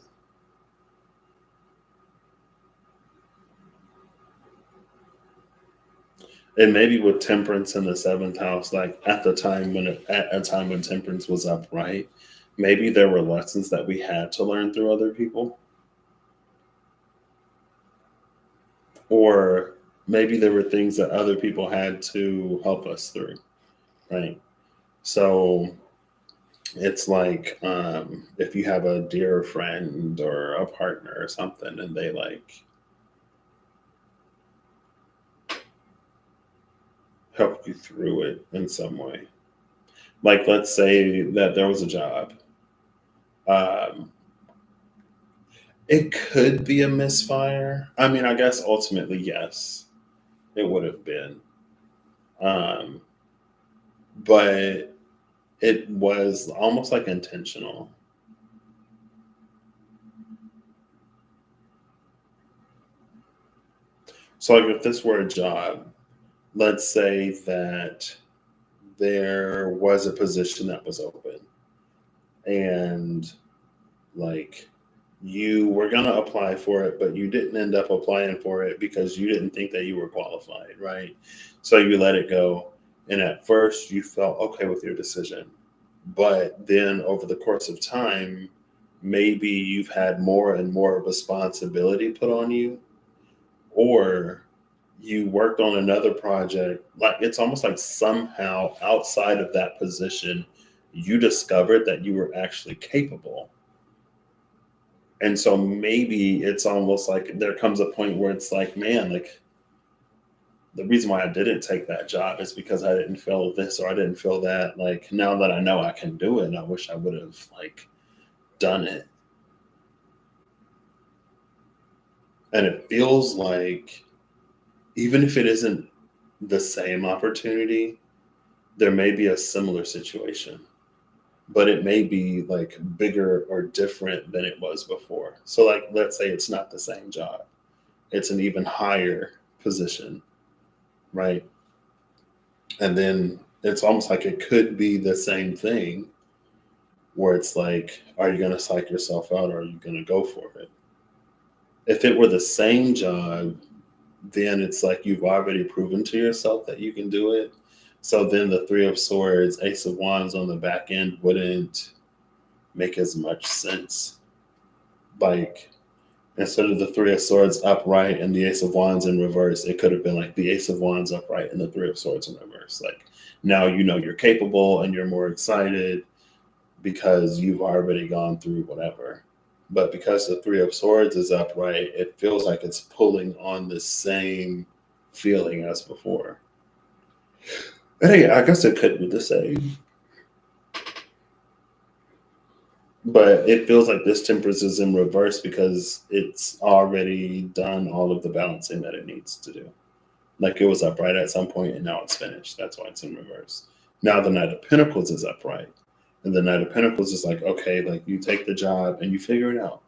And maybe with Temperance in the 7th house, like at the time when at a time when Temperance was upright, maybe there were lessons that we had to learn through other people, or maybe there were things that other people had to help us through, right? So it's like if you have a dear friend or a partner or something, and they like help you through it in some way. Like, let's say that there was a job. Um, it could be a misfire. I mean, I guess ultimately, yes, it would have been. Um, but it was almost like intentional. So, like, if this were a job, let's say that there was a position that was open, and like you were going to apply for it, but you didn't end up applying for it because you didn't think that you were qualified, right? So you let it go. And at first you felt okay with your decision. But then over the course of time, maybe you've had more and more responsibility put on you, or you worked on another project. Like it's almost like somehow outside of that position, you discovered that you were actually capable. And so maybe it's almost like there comes a point where it's like, man, like the reason why I didn't take that job is because I didn't feel this or I didn't feel that. Like now that I know I can do it, I wish I would have like done it. And it feels like even if it isn't the same opportunity, there may be a similar situation, but it may be like bigger or different than it was before. So like let's say it's not the same job. It's an even higher position, right? And then it's almost like it could be the same thing where it's like, are you going to psych yourself out or are you going to go for it? If it were the same job, then it's like you've already proven to yourself that you can do it. So then the Three of Swords, Ace of Wands on the back end wouldn't make as much sense. Like instead of the Three of Swords upright and the Ace of Wands in reverse, it could have been like the Ace of Wands upright and the Three of Swords in reverse. Like now you know you're capable and you're more excited because you've already gone through whatever. But because the Three of Swords is upright, it feels like it's pulling on the same feeling as before. And hey, I guess it could be the same. But it feels like this Temperance is in reverse because it's already done all of the balancing that it needs to do. Like it was upright at some point and now it's finished. That's why it's in reverse. Now the Knight of Pentacles is upright. And the Knight of Pentacles is like, okay, like you take the job and you figure it out.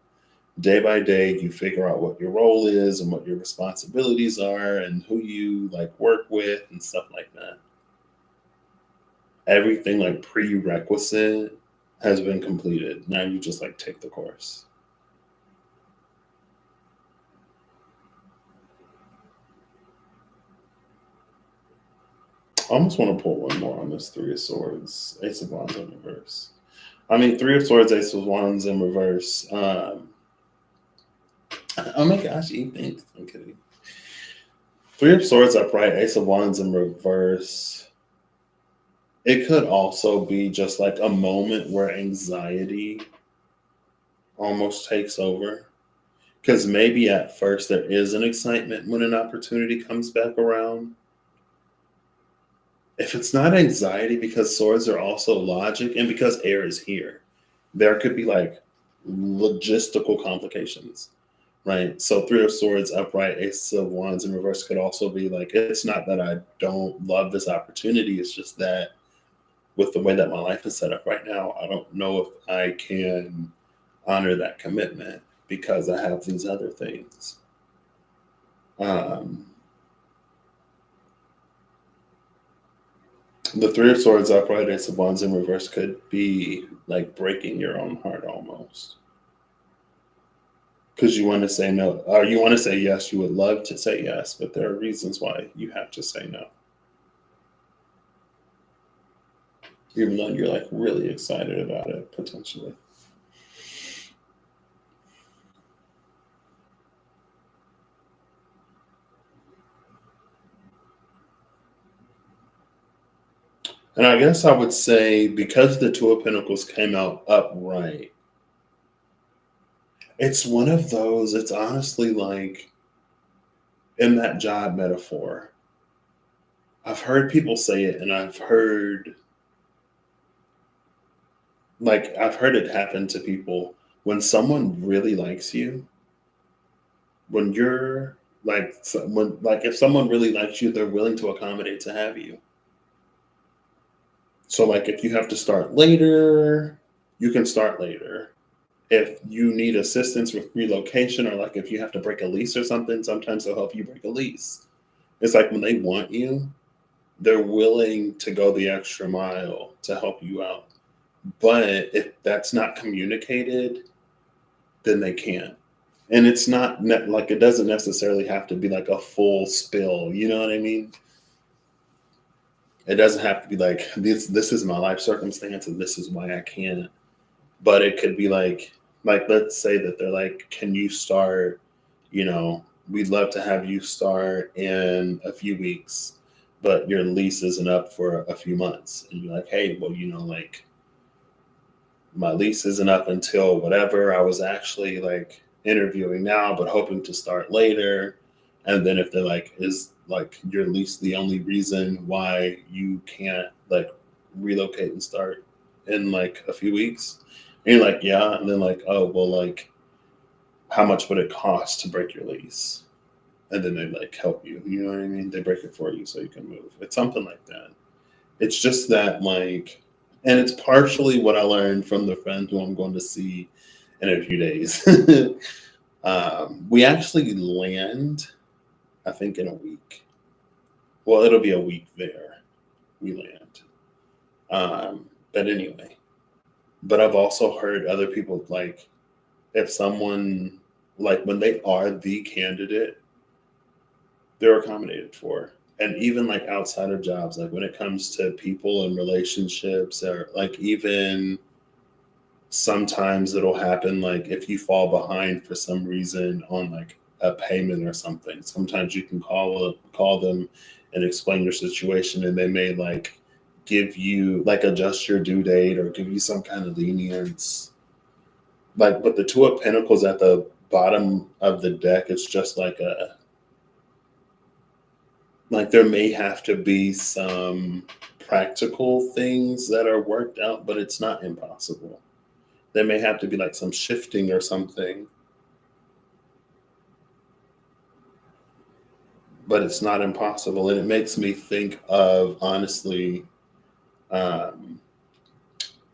Day by day, you figure out what your role is and what your responsibilities are and who you like work with and stuff like that. Everything like prerequisite has been completed. Now you just like take the course. I almost want to pull one more on this Three of Swords, Ace of Wands in reverse. I mean, Three of Swords, Ace of Wands in reverse. Oh my gosh, thanks. I'm kidding. Three of Swords upright, Ace of Wands in reverse. It could also be just like a moment where anxiety almost takes over. Because maybe at first there is an excitement when an opportunity comes back around. If it's not anxiety, because swords are also logic and because air is here, there could be like logistical complications, right? So Three of Swords upright, Ace of Wands in reverse could also be like, it's not that I don't love this opportunity. It's just that with the way that my life is set up right now, I don't know if I can honor that commitment because I have these other things. The Three of Swords upright, Ace of Wands in reverse could be like breaking your own heart almost. Because you want to say no, or you want to say yes, you would love to say yes, but there are reasons why you have to say no. Even though you're like really excited about it, potentially. And I guess I would say because the Two of Pentacles came out upright, it's one of those, it's honestly like in that job metaphor. I've heard people say it and I've heard it happen to people when someone really likes you, when you're like, when, like if someone really likes you, they're willing to accommodate to have you. So like if you have to start later, you can start later. If you need assistance with relocation or like if you have to break a lease or something, sometimes they'll help you break a lease. It's like when they want you, they're willing to go the extra mile to help you out. But if that's not communicated, then they can't. And it's not like it doesn't necessarily have to be like a full spill. You know what I mean? It doesn't have to be like this is my life circumstance and this is why I can't. But it could be like let's say that they're like, can you start, we'd love to have you start in a few weeks, but your lease isn't up for a few months. And you're like, hey, well, like my lease isn't up until whatever. I was actually like interviewing now, but hoping to start later. And then if they're like, is like your lease the only reason why you can't like relocate and start in like a few weeks? And you're like, yeah. And then like, oh, well, like, how much would it cost to break your lease? And then they like help you. You know what I mean? They break it for you so you can move. It's something like that. It's just that like, and it's partially what I learned from the friend who I'm going to see in a few days. We actually land, I think, in a week. Well, it'll be a week there. We land. But anyway, but I've also heard other people like, if someone like when they are the candidate, they're accommodated for. And even like outside of jobs, like when it comes to people and relationships, or like even sometimes it'll happen like if you fall behind for some reason on like a payment or something, sometimes you can call them and explain your situation, and they may like give you like adjust your due date or give you some kind of lenience. Like, but the Two of Pentacles at the bottom of the deck, it's just like there may have to be some practical things that are worked out, but it's not impossible. There may have to be like some shifting or something, but it's not impossible. And it makes me think of, honestly, um,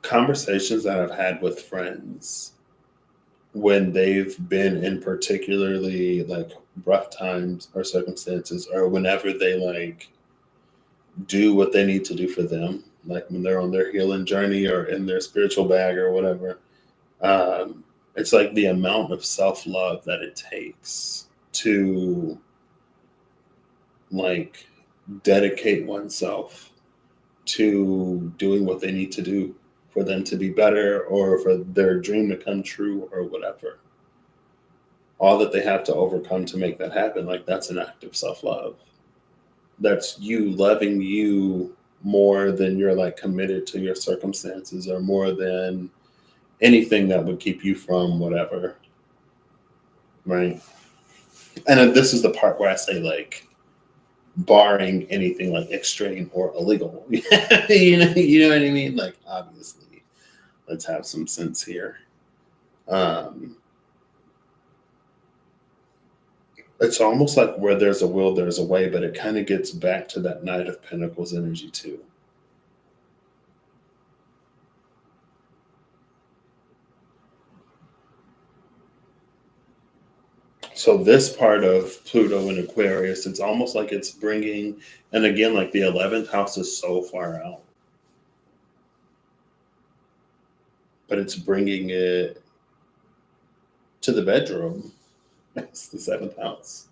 conversations that I've had with friends when they've been in particularly like rough times or circumstances, or whenever they like do what they need to do for them, like when they're on their healing journey or in their spiritual bag or whatever. It's like the amount of self-love that it takes to like dedicate oneself to doing what they need to do for them to be better or for their dream to come true or whatever. All that they have to overcome to make that happen, like that's an act of self-love. That's you loving you more than you're like committed to your circumstances or more than anything that would keep you from whatever. Right. And then this is the part where I say like barring anything like extreme or illegal. You know what I mean? Like obviously, let's have some sense here. Um it's almost like where there's a will, there's a way, but it kind of gets back to that Knight of Pentacles energy too. So this part of Pluto in Aquarius, it's almost like it's bringing, and again, like the 11th house is so far out, but it's bringing it to the bedroom. It's the 7th house.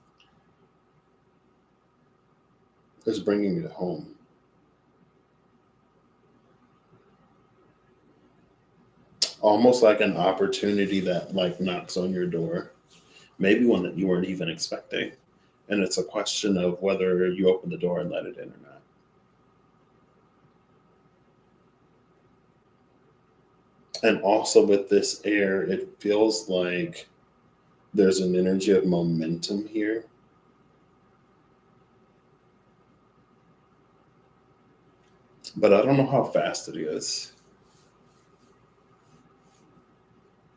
It's bringing it home. Almost like an opportunity that like knocks on your door, maybe one that you weren't even expecting. And it's a question of whether you open the door and let it in or not. And also with this air, it feels like there's an energy of momentum here. But I don't know how fast it is.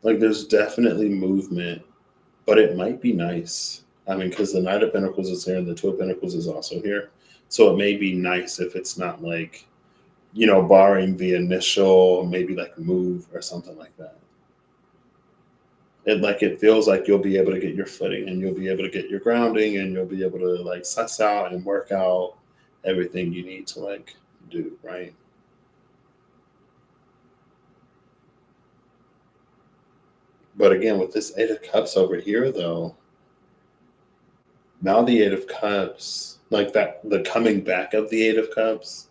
Like there's definitely movement, but it might be nice. I mean, because the Knight of Pentacles is here and the Two of Pentacles is also here. So it may be nice if it's not like, barring the initial maybe like move or something like that. It feels like you'll be able to get your footing and you'll be able to get your grounding and you'll be able to like suss out and work out everything you need to like do, right? But again, with this Eight of Cups over here, though, now the Eight of Cups, like that, the coming back of the Eight of Cups,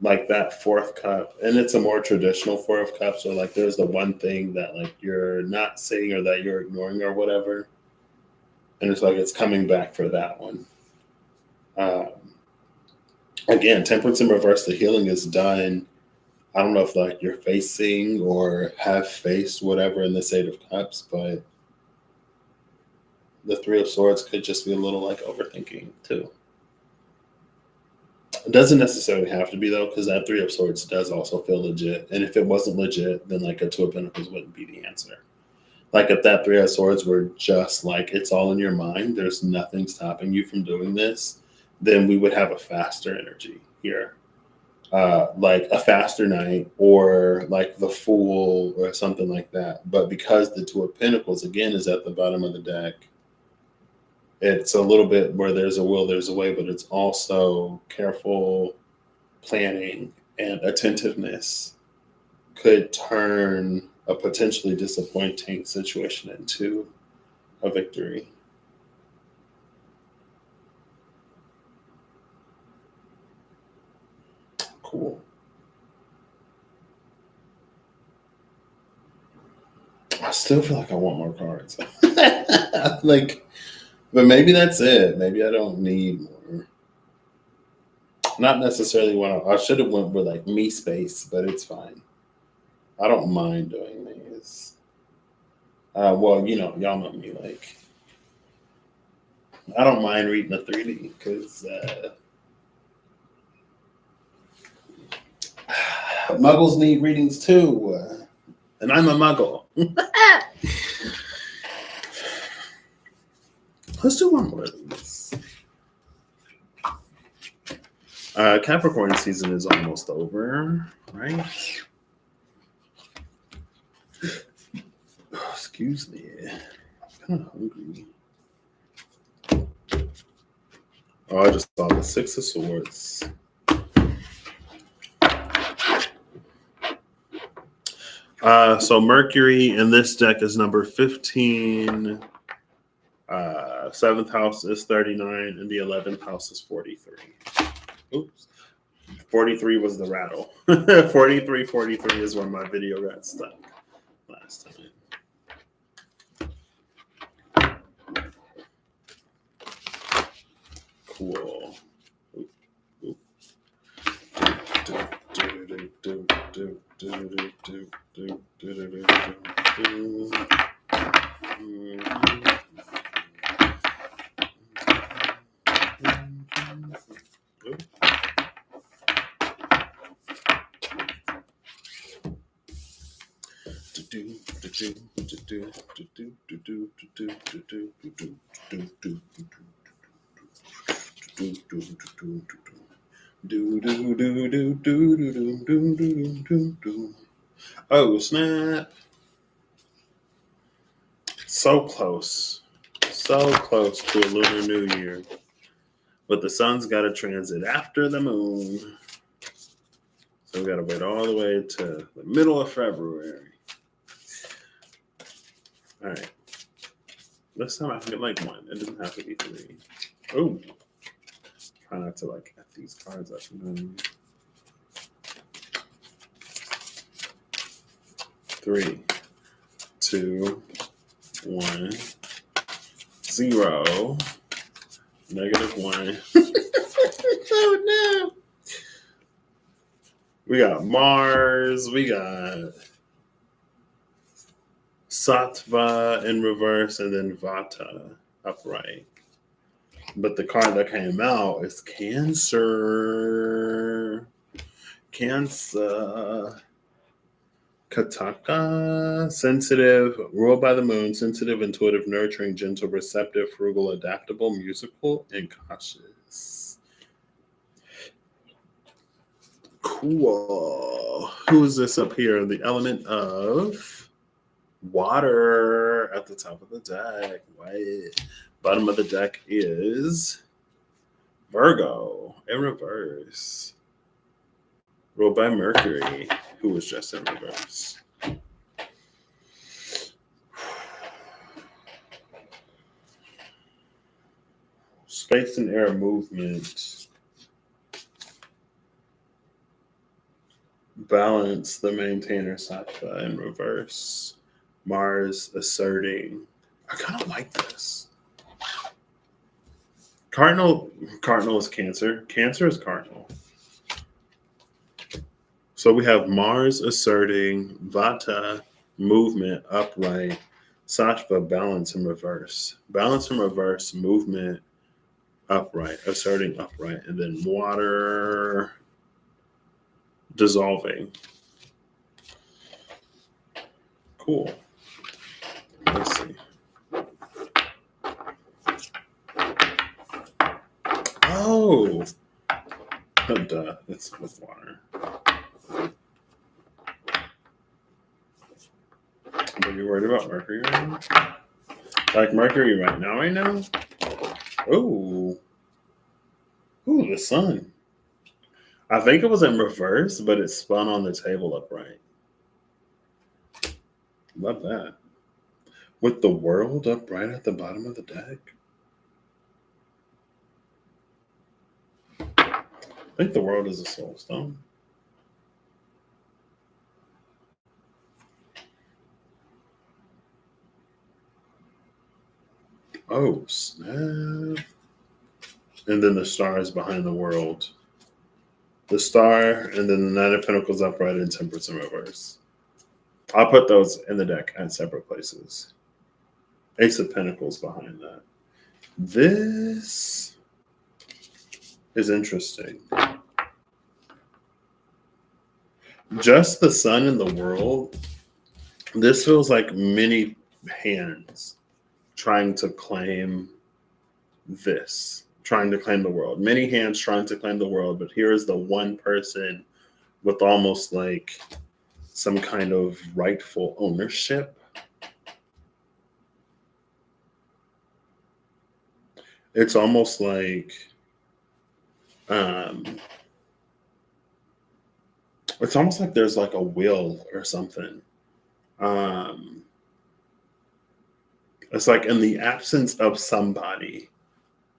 like that fourth cup, and it's a more traditional Four of Cups, or like there's the one thing that like you're not seeing or that you're ignoring or whatever, and it's like it's coming back for that one. Um, Again, Temperance in reverse, the healing is done. I don't know if like you're facing or have faced whatever in this Eight of Cups, but the Three of Swords could just be a little like overthinking too. It doesn't necessarily have to be though, because that Three of Swords does also feel legit. And if it wasn't legit, then like a Two of Pentacles wouldn't be the answer. Like if that Three of Swords were just like it's all in your mind, there's nothing stopping you from doing this, then we would have a faster energy here. Like a faster night or like the Fool or something like that. But because the Two of Pentacles again is at the bottom of the deck, it's a little bit where there's a will, there's a way, but it's also careful planning and attentiveness could turn a potentially disappointing situation into a victory. Cool. I still feel like I want more cards. Like, but maybe that's it. Maybe I don't need more. Not necessarily I should have went with like me space, but it's fine. I don't mind doing these. Well, y'all know me. Like, I don't mind reading a 3D because muggles need readings too, and I'm a muggle. Let's do one more of these. Capricorn season is almost over, right? Oh, excuse me. I'm kind of hungry. Oh, I just saw the Six of Swords. So Mercury in this deck is number 15. 7th house is 39, and the 11th house is 43. Oops. 43 was the rattle. 43 is where my video got stuck last time. Cool. Oh, snap. So close. So close to a Lunar New Year. But the sun's got to transit after the moon. So we got to wait all the way to the middle of February. All right. This time I can get like one. It doesn't have to be 3. Oh. Try not to like F these cards up. 3, 2, 1, 0, -1. Oh no. We got Mars. We got Sattva in reverse, and then Vata upright. But the card that came out is Cancer. Cancer. Kataka. Sensitive, ruled by the moon, sensitive, intuitive, nurturing, gentle, receptive, frugal, adaptable, musical, and cautious. Cool. Who is this up here? The element of water at the top of the deck. White. Bottom of the deck is Virgo. in reverse. Ruled by Mercury, who was just in reverse. Space and air movement. Balance, the maintainer Sattva in reverse. Mars asserting. I kind of like this. Cardinal is Cancer. Cancer is cardinal. So we have Mars asserting, Vata movement upright, Sattva balance in reverse. Balance in reverse, movement upright, asserting upright, and then water dissolving. Cool. Let's see. Oh, duh, it's with water. Are you worried about Mercury right now? Like Mercury right now? Oh, the sun. I think it was in reverse, but it spun on the table upright. Love that. With the world up right at the bottom of the deck. I think the world is a soul stone. Oh, snap. And then the stars behind the world. The star, and then the Nine of Pentacles upright and Temperance in reverse. I'll put those in the deck at separate places. Ace of Pentacles behind that. This is interesting. Just the sun in the world. This feels like many hands trying to claim this, trying to claim the world. Many hands trying to claim the world, but here is the one person with almost like some kind of rightful ownership. It's almost like there's like a will or something. It's like in the absence of somebody,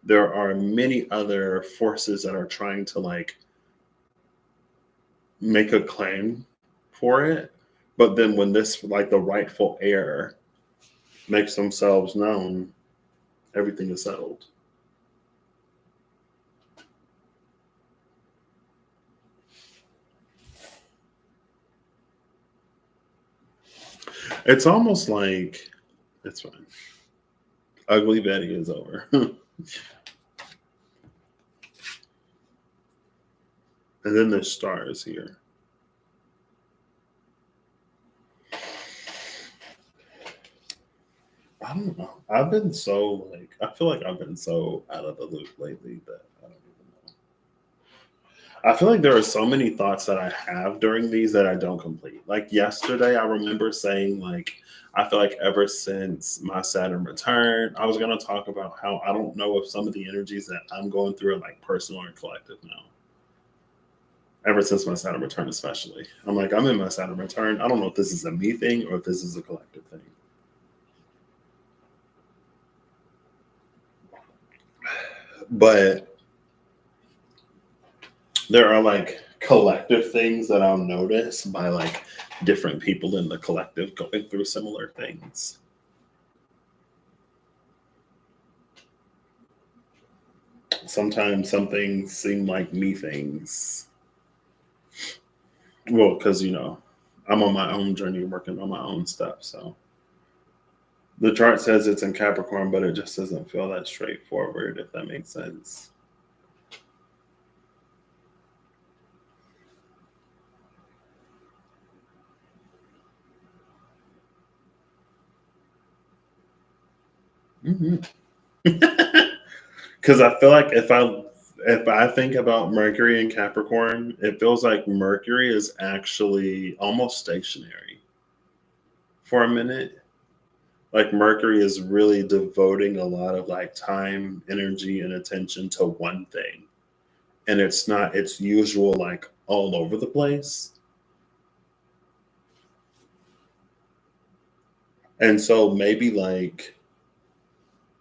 there are many other forces that are trying to like make a claim for it. But then when this, like the rightful heir makes themselves known, everything is settled. It's almost like, it's fine. Ugly Betty is over. And then there's stars here. I don't know. I feel like I've been so out of the loop lately that I don't even know. I feel like there are so many thoughts that I have during these that I don't complete. Like yesterday, I remember saying, like, I feel like ever since my Saturn return, I was going to talk about how I don't know if some of the energies that I'm going through are like personal or collective now. Ever since my Saturn return, especially. I'm like, I'm in my Saturn return. I don't know if this is a me thing or if this is a collective thing. But there are like collective things that I'll notice by like different people in the collective going through similar things. Sometimes some things seem like me things. Well, because, I'm on my own journey working on my own stuff. So the chart says it's in Capricorn, but it just doesn't feel that straightforward, if that makes sense. Because I feel like if I think about Mercury and Capricorn, it feels like Mercury is actually almost stationary for a minute. Like Mercury is really devoting a lot of like time, energy, and attention to one thing. and it's not its usual like all over the place. And so maybe like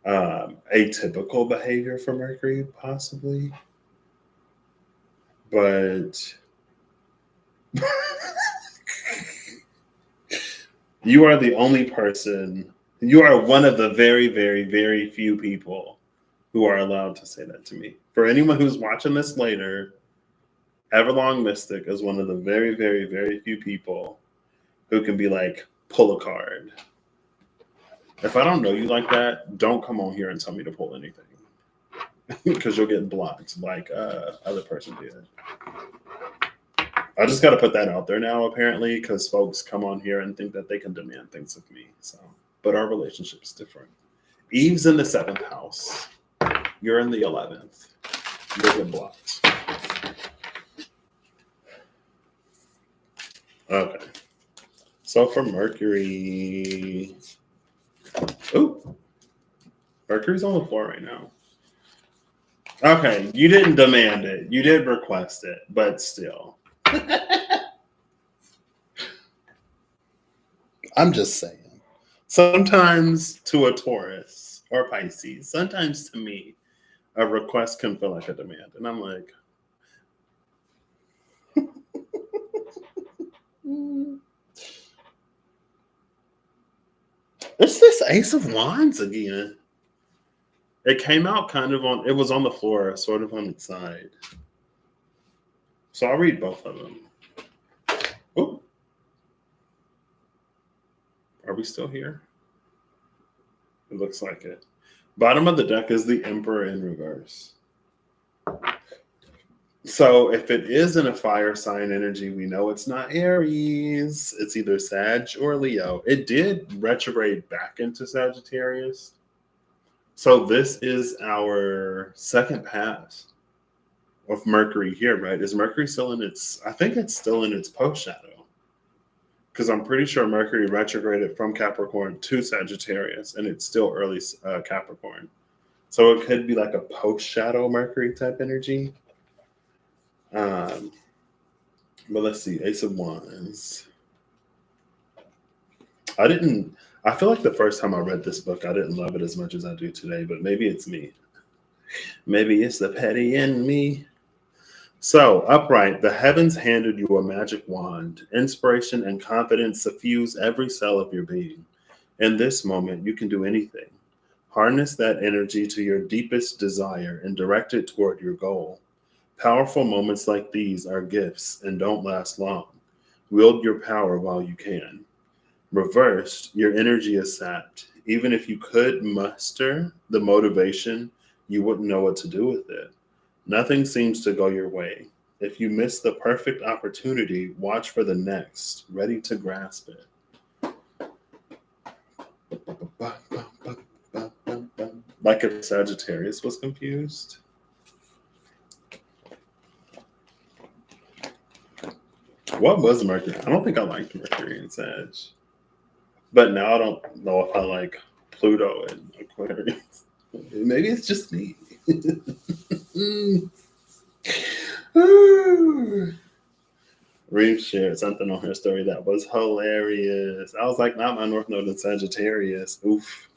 atypical behavior for Mercury, possibly. But you are the only person, you are one of the very, very, very few people who are allowed to say that to me. For anyone who's watching this later, Everlong Mystic is one of the very, very, very few people who can be like, pull a card. If I don't know you like that, don't come on here and tell me to pull anything. Because you'll get blocked like other person did. I just got to put that out there now, apparently, because folks come on here and think that they can demand things of me. So, but our relationship is different. Eve's in the 7th house. You're in the 11th. You'll get blocked. Okay. So for Mercury, oh, Mercury's on the floor right now. Okay, you didn't demand it. You did request it, but still. I'm just saying. Sometimes to a Taurus or Pisces, sometimes to me, a request can feel like a demand. And I'm like, it's this Ace of Wands again. It came out kind of on, it was on the floor, sort of on its side. So I'll read both of them. Oh, are we still here? It looks like it. Bottom of the deck is the Emperor in reverse. So if it is in a fire sign energy, we know it's not Aries. It's either Sag or Leo. It did retrograde back into Sagittarius. So this is our second pass of Mercury here, right? Is Mercury still in its, I think it's still in its post shadow. Because I'm pretty sure Mercury retrograded from Capricorn to Sagittarius, and it's still early Capricorn. So it could be like a post shadow Mercury type energy. But let's see, Ace of Wands. I feel like the first time I read this book, I didn't love it as much as I do today, but maybe it's me. Maybe it's the petty in me. So, upright, the heavens handed you a magic wand. Inspiration and confidence suffuse every cell of your being. In this moment, you can do anything. Harness that energy to your deepest desire and direct it toward your goal. Powerful moments like these are gifts and don't last long. Wield your power while you can. Reversed, your energy is sapped. Even if you could muster the motivation, you wouldn't know what to do with it. Nothing seems to go your way. If you miss the perfect opportunity, watch for the next, ready to grasp it. Like if Sagittarius was confused. What was Mercury? I don't think I liked Mercury and Sag. But now I don't know if I like Pluto and Aquarius. Maybe it's just me. Reeve shared something on her story that was hilarious. I was like, not my North Node in Sagittarius. Oof.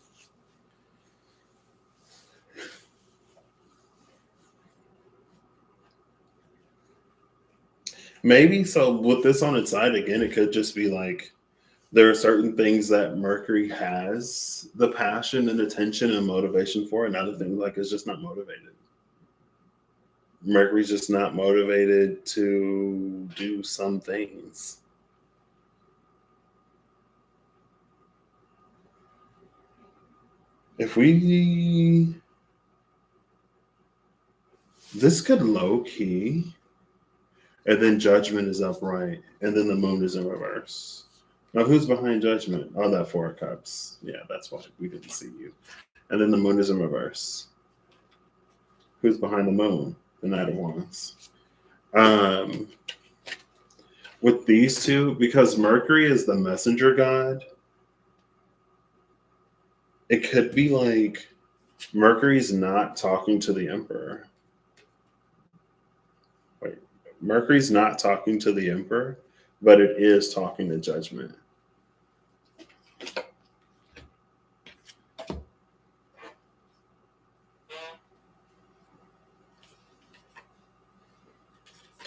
Maybe so with this on its side again, it could just be like there are certain things that Mercury has the passion and attention and motivation for, and other things like it's just not motivated. Mercury's just not motivated to do some things. If we, this could low key, and then Judgment is upright, and then the Moon is in reverse. Now, who's behind Judgment? Oh, that Four of Cups. Yeah, that's why we didn't see you. And then the Moon is in reverse. Who's behind the Moon? The Knight of Wands. With these two, because Mercury is the messenger god, it could be like Mercury's not talking to the Emperor. Wait, Mercury's not talking to the Emperor, but it is talking to Judgment.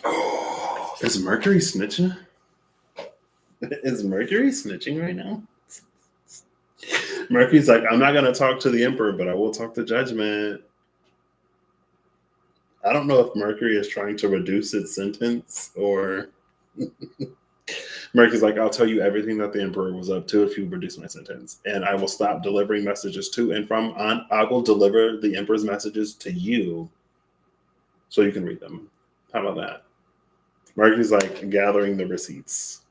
Oh, is Mercury snitching? Is Mercury snitching right now? Mercury's like, I'm not going to talk to the Emperor, but I will talk to Judgment. I don't know if Mercury is trying to reduce its sentence or Mercury's like, I'll tell you everything that the Emperor was up to if you reduce my sentence. And I will stop delivering messages to and from on. I will deliver the Emperor's messages to you so you can read them. How about that? Mercury's like gathering the receipts.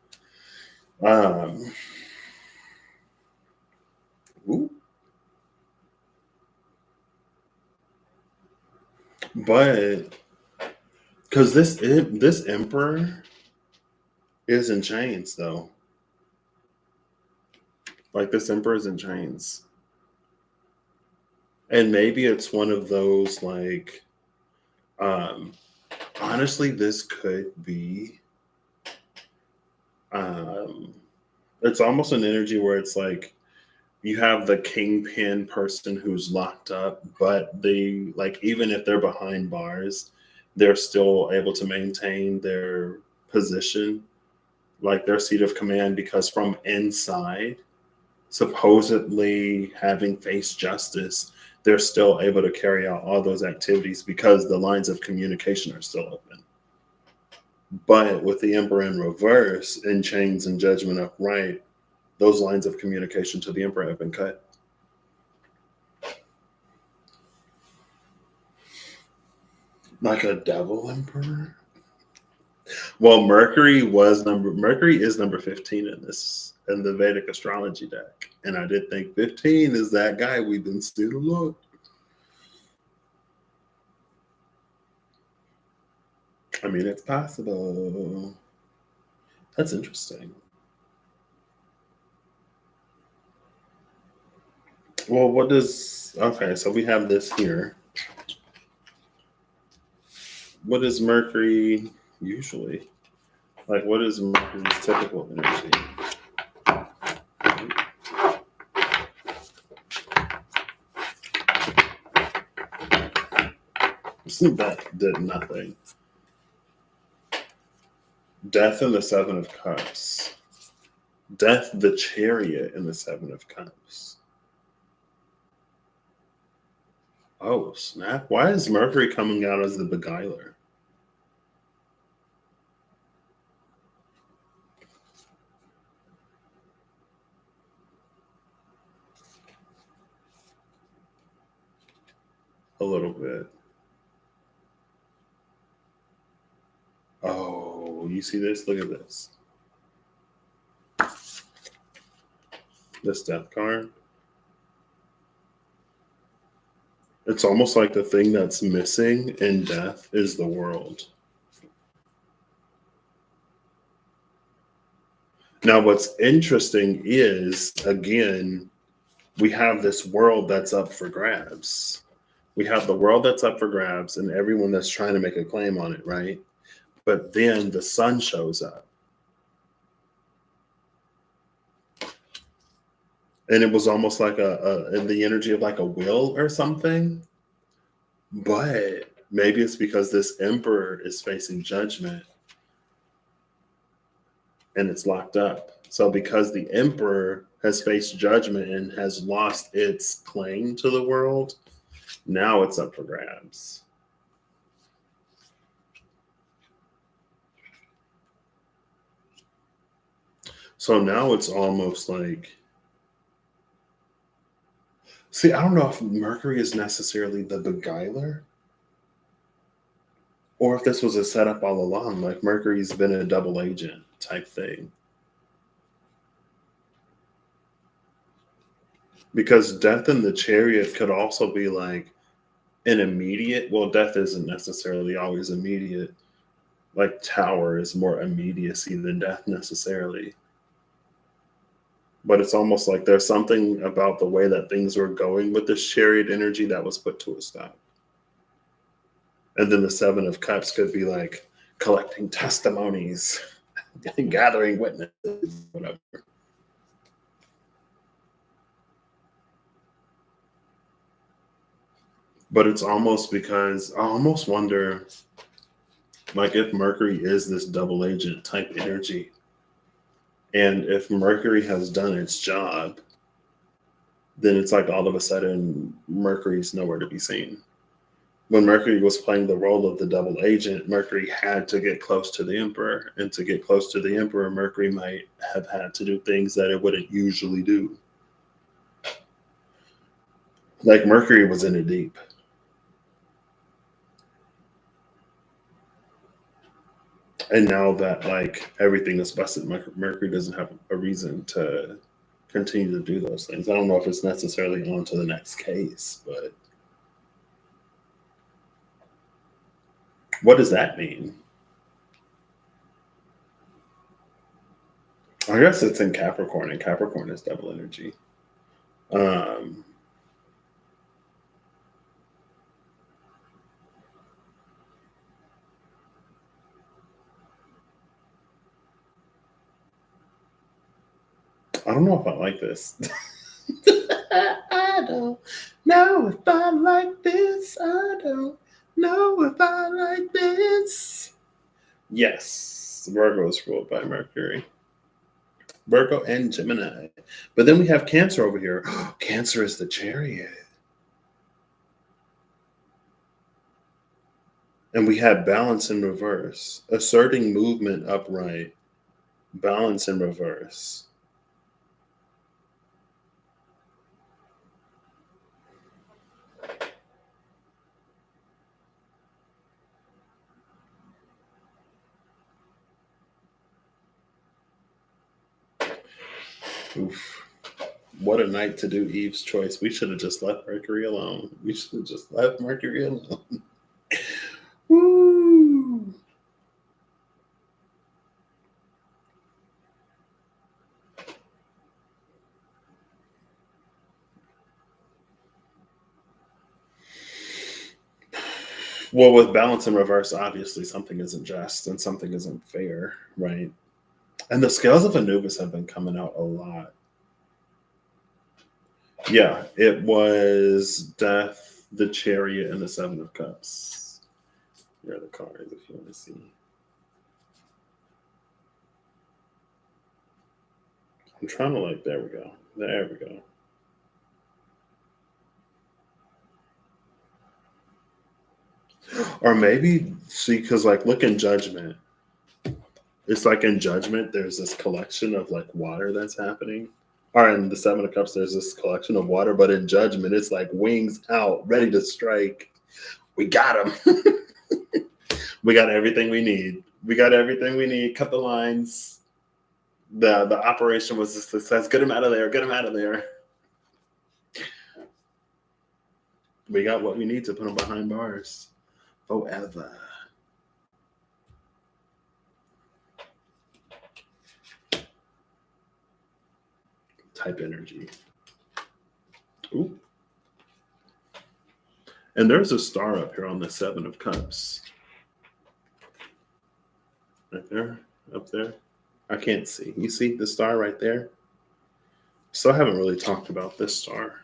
Ooh. But because this Emperor is in chains though. Like this Emperor is in chains. And maybe it's one of those like honestly this could be it's almost an energy where it's like you have the kingpin person who's locked up, but they like even if they're behind bars, they're still able to maintain their position, like their seat of command, because from inside, supposedly having faced justice, they're still able to carry out all those activities because the lines of communication are still open. But with the Emperor in reverse, in chains and Judgment upright, those lines of communication to the Emperor have been cut. Like a devil Emperor? Well, Mercury is number 15 in the Vedic astrology deck. And I did think 15 is that guy we've been seeing a lot. I mean, it's possible. That's interesting. Well, okay, so we have this here. What is Mercury usually? Like, what is Mercury's typical energy? That did nothing. Death in the Seven of Cups. Death, the Chariot in the Seven of Cups. Oh, snap. Why is Mercury coming out as the beguiler? A little bit. Oh, you see this? Look at this. This death card. It's almost like the thing that's missing in death is the world. Now, what's interesting is, again, we have this world that's up for grabs. We have the world that's up for grabs and everyone that's trying to make a claim on it, right? But then the sun shows up. And it was almost like in the energy of like a will or something. But maybe it's because this Emperor is facing judgment and it's locked up. So because the Emperor has faced judgment and has lost its claim to the world, now it's up for grabs. So now it's almost like, see, I don't know if Mercury is necessarily the beguiler or if this was a setup all along, like Mercury's been a double agent type thing. Because death in the Chariot could also be like an immediate, well, death isn't necessarily always immediate. Like Tower is more immediacy than death necessarily. But it's almost like there's something about the way that things were going with this Chariot energy that was put to a stop. And then the Seven of Cups could be like, collecting testimonies, gathering witnesses, whatever. But it's almost because I almost wonder, like, if Mercury is this double agent type energy, and if Mercury has done its job, then it's like all of a sudden Mercury's nowhere to be seen. When Mercury was playing the role of the double agent, Mercury had to get close to the Emperor. And to get close to the Emperor, Mercury might have had to do things that it wouldn't usually do. Like Mercury was in it deep. And now that like everything is busted, Mercury doesn't have a reason to continue to do those things. I don't know if it's necessarily on to the next case, but what does that mean? I guess it's in Capricorn, and Capricorn is double energy. Um, I don't know if I like this. I don't know if I like this. I don't know if I like this. Yes, Virgo is ruled by Mercury. Virgo and Gemini. But then we have Cancer over here. Cancer is the Chariot. And we have balance in reverse, asserting movement upright, balance in reverse. Oof. What a night to do Eve's choice. We should have just left Mercury alone. We should have just left Mercury alone. Woo! Well, with balance in reverse, obviously something isn't just and something isn't fair, right? And the scales of Anubis have been coming out a lot. Yeah, it was Death, the Chariot, and the Seven of Cups. Here are the cards if you want to see. I'm trying to like, there we go. There we go. Or maybe, see, because like, look in Judgment. It's like in Judgment, there's this collection of like water that's happening. Or in the Seven of Cups, there's this collection of water, but in Judgment, it's like wings out, ready to strike. We got him. We got everything we need. We got everything we need. Cut the lines. The operation was a success. Get him out of there. Get him out of there. We got what we need to put him behind bars forever. Type energy. Ooh. And there's a star up here on the Seven of Cups. Right there, up there. I can't see. You see the star right there? So I haven't really talked about this star.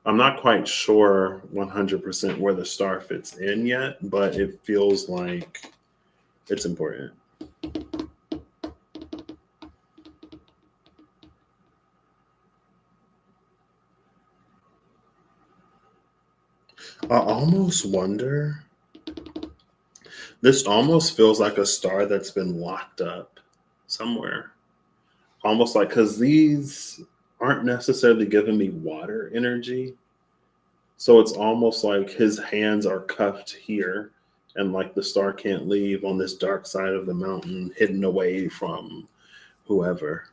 I'm not quite sure 100% where the star fits in yet, but it feels like it's important. I almost wonder, this almost feels like a star that's been locked up somewhere. Almost like, because these aren't necessarily giving me water energy. So it's almost like his hands are cuffed here and like the star can't leave on this dark side of the mountain, hidden away from whoever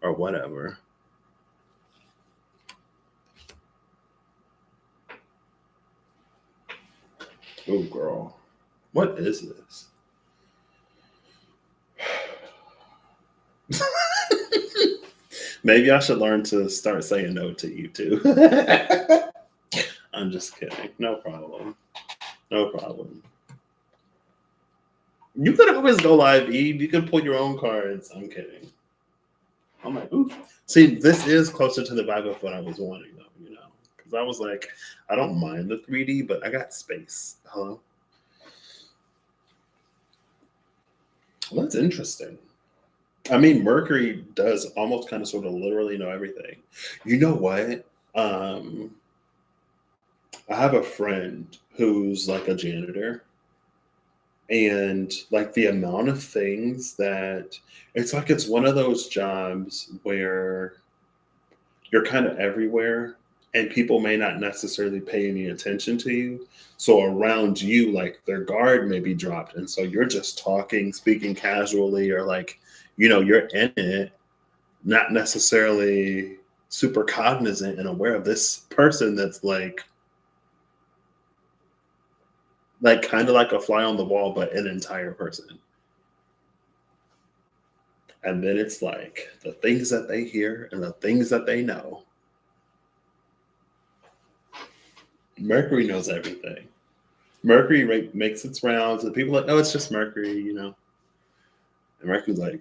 or whatever. Oh, girl. What is this? Maybe I should learn to start saying no to you too. I'm just kidding. No problem. No problem. You could always go live, Eve. You could pull your own cards. I'm kidding. I'm like, ooh. See, this is closer to the vibe of what I was wanting, though, you know? Because I was like, I don't mind the 3D, but I got space. Hello? Well, that's interesting. I mean, Mercury does almost kind of sort of literally know everything. You know what? Um, I have a friend who's like a janitor, and like the amount of things that it's like it's one of those jobs where you're kind of everywhere and people may not necessarily pay any attention to you. So around you, like their guard may be dropped. And so you're just talking, speaking casually, or like, you're in it, not necessarily super cognizant and aware of this person that's like kind of like a fly on the wall, but an entire person. And then it's like the things that they hear and the things that they know. Mercury knows everything. Mercury makes its rounds, and people are like, oh, it's just Mercury. And Mercury's like,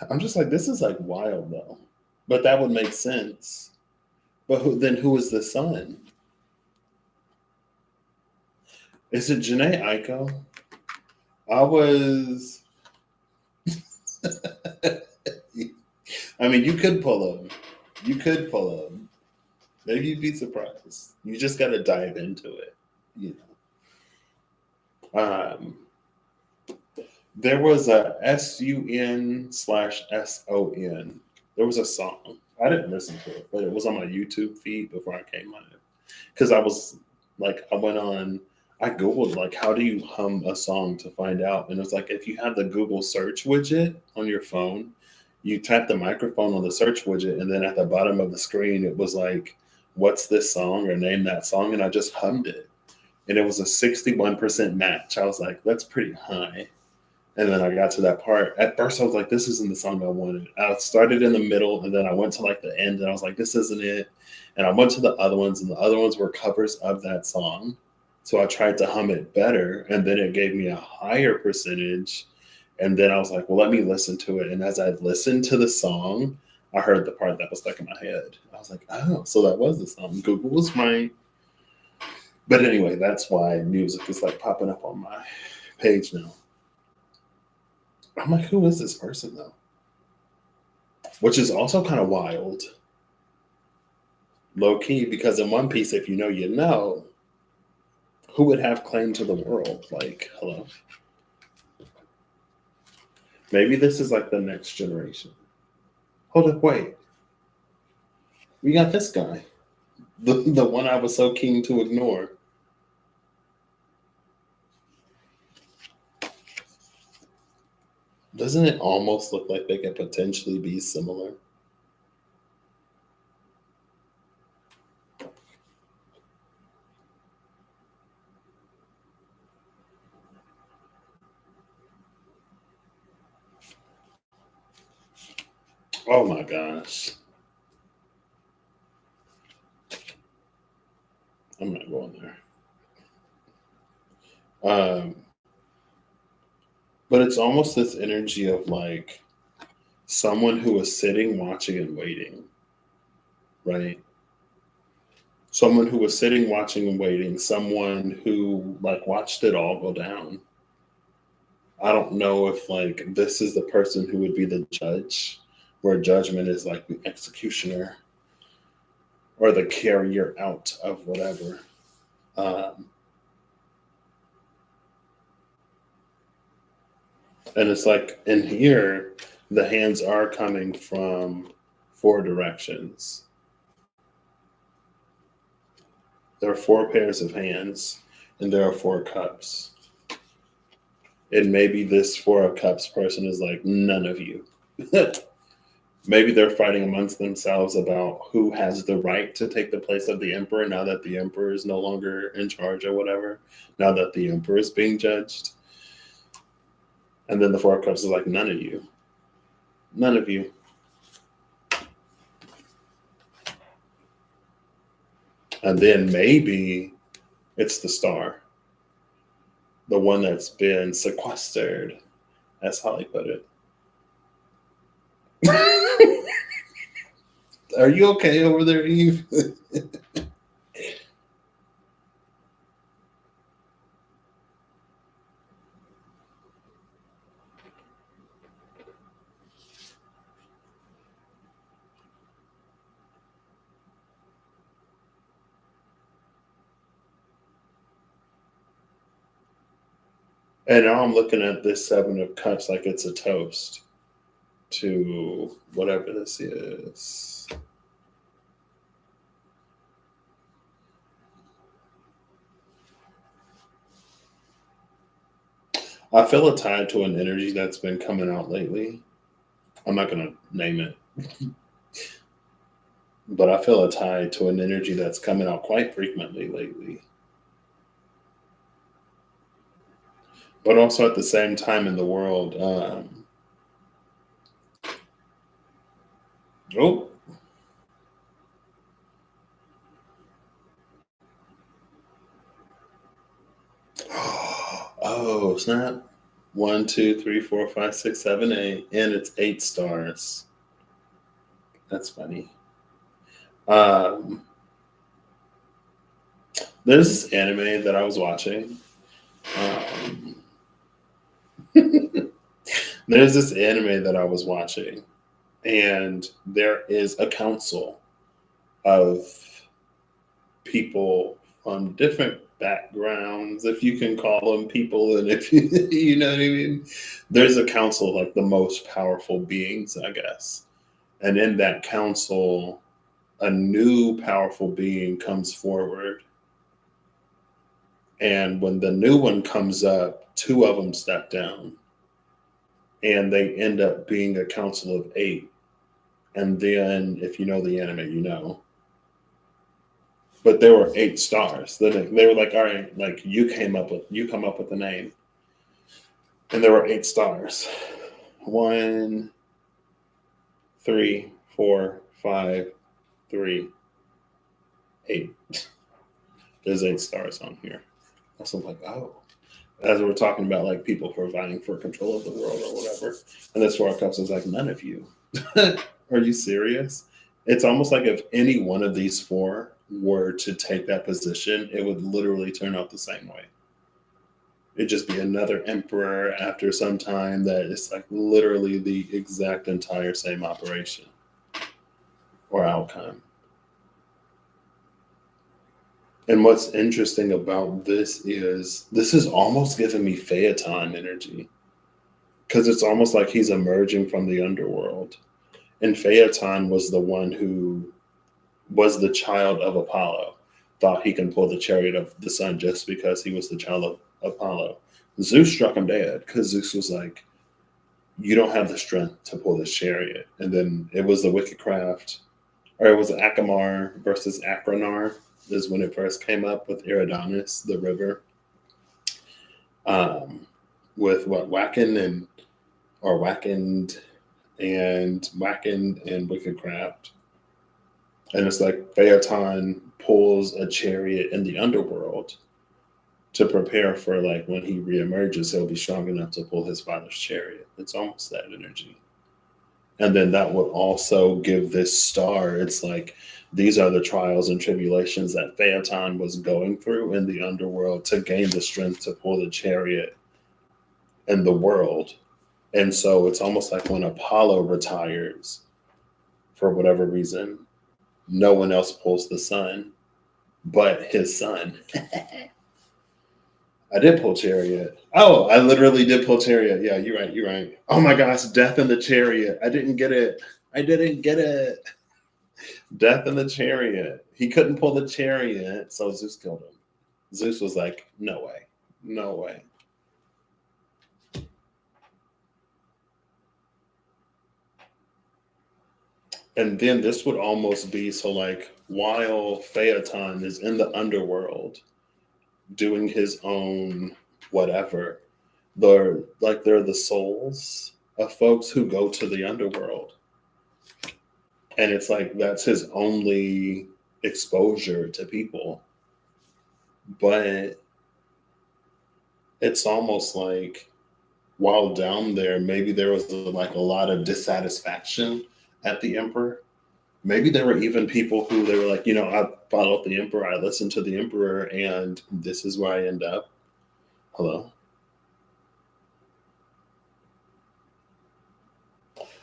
I'm just like, this is like wild though. But that would make sense. But who is the sun? Is it Janae Aiko? I was. I mean, you could pull him. You could pull him. Maybe you'd be surprised. You just got to dive into it. You know. There was a SUN/SON. There was a song. I didn't listen to it, but it was on my YouTube feed before I came on it. Because I was like, I Googled, like, how do you hum a song to find out? And it was like, if you have the Google search widget on your phone, you tap the microphone on the search widget, and then at the bottom of the screen, it was like, what's this song or name that song? And I just hummed it. And it was a 61% match. I was like, that's pretty high. And then I got to that part. At first, I was like, this isn't the song I wanted. I started in the middle, and then I went to like the end, and I was like, this isn't it. And I went to the other ones, and the other ones were covers of that song. So I tried to hum it better, and then it gave me a higher percentage. And then I was like, well, let me listen to it. And as I listened to the song, I heard the part that was stuck in my head. I was like, oh, so that was the song. Google was right. But anyway, that's why music is like popping up on my page now. I'm like, who is this person though? Which is also kind of wild, low key, because in One Piece, if you know, you know, who would have claim to the world? Like, hello. Maybe this is like the next generation. Hold up, wait. We got this guy, the one I was so keen to ignore. Doesn't it almost look like they could potentially be similar? Oh my gosh. I'm not going there. Um, but it's almost this energy of like someone who is sitting, watching, and waiting, right? Someone who was sitting, watching, and waiting. Someone who like watched it all go down. I don't know if like this is the person who would be the judge, where judgment is like the executioner or the carrier out of whatever. Um, and it's like in here, the hands are coming from four directions. There are four pairs of hands, and there are four cups. And maybe this Four of Cups person is like, none of you. Maybe they're fighting amongst themselves about who has the right to take the place of the emperor now that the emperor is no longer in charge or whatever, now that the emperor is being judged. And then the Four of Cups is like, none of you. None of you. And then maybe it's the star, the one that's been sequestered, as Holly put it. Are you okay over there, Eve? And now I'm looking at this Seven of Cups like it's a toast to whatever this is. I feel a tie to an energy that's been coming out lately. I'm not going to name it, but I feel a tie to an energy that's coming out quite frequently lately. But also at the same time in the world, oh, oh, snap. 1, 2, 3, 4, 5, 6, 7, 8, and it's 8 stars. That's funny. Um, there's this anime that I was watching. Um, there's this anime that I was watching, and there is a council of people from different backgrounds, if you can call them people, and if you, you know what I mean. There's a council like the most powerful beings, I guess, and in that council, a new powerful being comes forward, and when the new one comes up, two of them step down, and they end up being a council of 8. And then, if you know the anime, you know. But there were 8 stars. They were like, all right, like you come up with a name, and there were 8 stars. 1, 3, 4, 5, 3, 8. There's 8 stars on here. So I'm like, oh. As we're talking about like people providing for control of the world or whatever, and this 4 of Cups is like, none of you. Are you serious? It's almost like if any one of these 4 were to take that position, it would literally turn out the same way. It'd just be another emperor after some time that is like literally the exact entire same operation or outcome. And what's interesting about this is almost giving me Phaeton energy, because it's almost like he's emerging from the underworld. And Phaeton was the one who was the child of Apollo, thought he can pull the chariot of the sun just because he was the child of Apollo. Zeus struck him dead because Zeus was like, you don't have the strength to pull this chariot. And then it was the wicked craft, or it was Acamar versus Akranar, is when it first came up with Eridanus, the river, with what Wackened and Wicked Craft. And it's like Phaeton pulls a chariot in the underworld to prepare for like when he reemerges, he'll be strong enough to pull his father's chariot. It's almost that energy. And then that would also give this star, it's like these are the trials and tribulations that Phaeton was going through in the underworld to gain the strength to pull the chariot in the world. And so it's almost like when Apollo retires for whatever reason, no one else pulls the sun but his son. I did pull chariot. Oh, I literally did pull chariot. Yeah, you're right. You're right. Oh my gosh, death in the chariot. I didn't get it. Death in the chariot. He couldn't pull the chariot, so Zeus killed him. Zeus was like, no way. No way. And then this would almost be so like while Phaeton is in the underworld doing his own whatever, they're the souls of folks who go to the underworld. And it's like that's his only exposure to people. But it's almost like while down there, maybe there was like a lot of dissatisfaction at the emperor. Maybe there were even people who they were like, I followed the emperor, I listened to the emperor, and this is where I end up. Hello.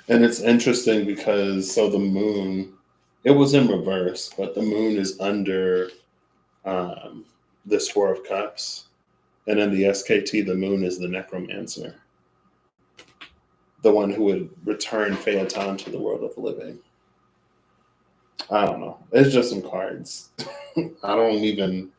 And it's interesting because so the moon, it was in reverse, but the moon is under um, this Four of Cups. And in the SKT, the moon is the necromancer, the one who would return Phaeton to the world of the living. I don't know. It's just some cards. I don't even.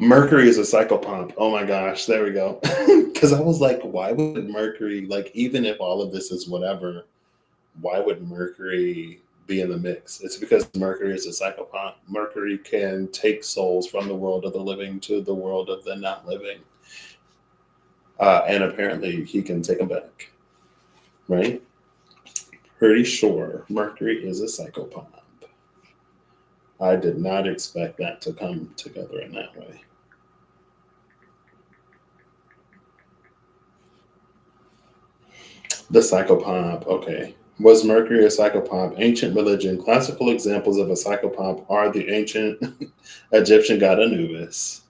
Mercury is a psychopomp. Oh my gosh, there we go. Because I was like, why would Mercury, like, even if all of this is whatever, why would Mercury be in the mix? It's because Mercury is a psychopomp. Mercury can take souls from the world of the living to the world of the not living. And apparently he can take them back, right? Pretty sure Mercury is a psychopomp. I did not expect that to come together in that way. The psychopomp, okay. Was Mercury a psychopomp? Ancient religion. Classical examples of a psychopomp are the ancient Egyptian god Anubis,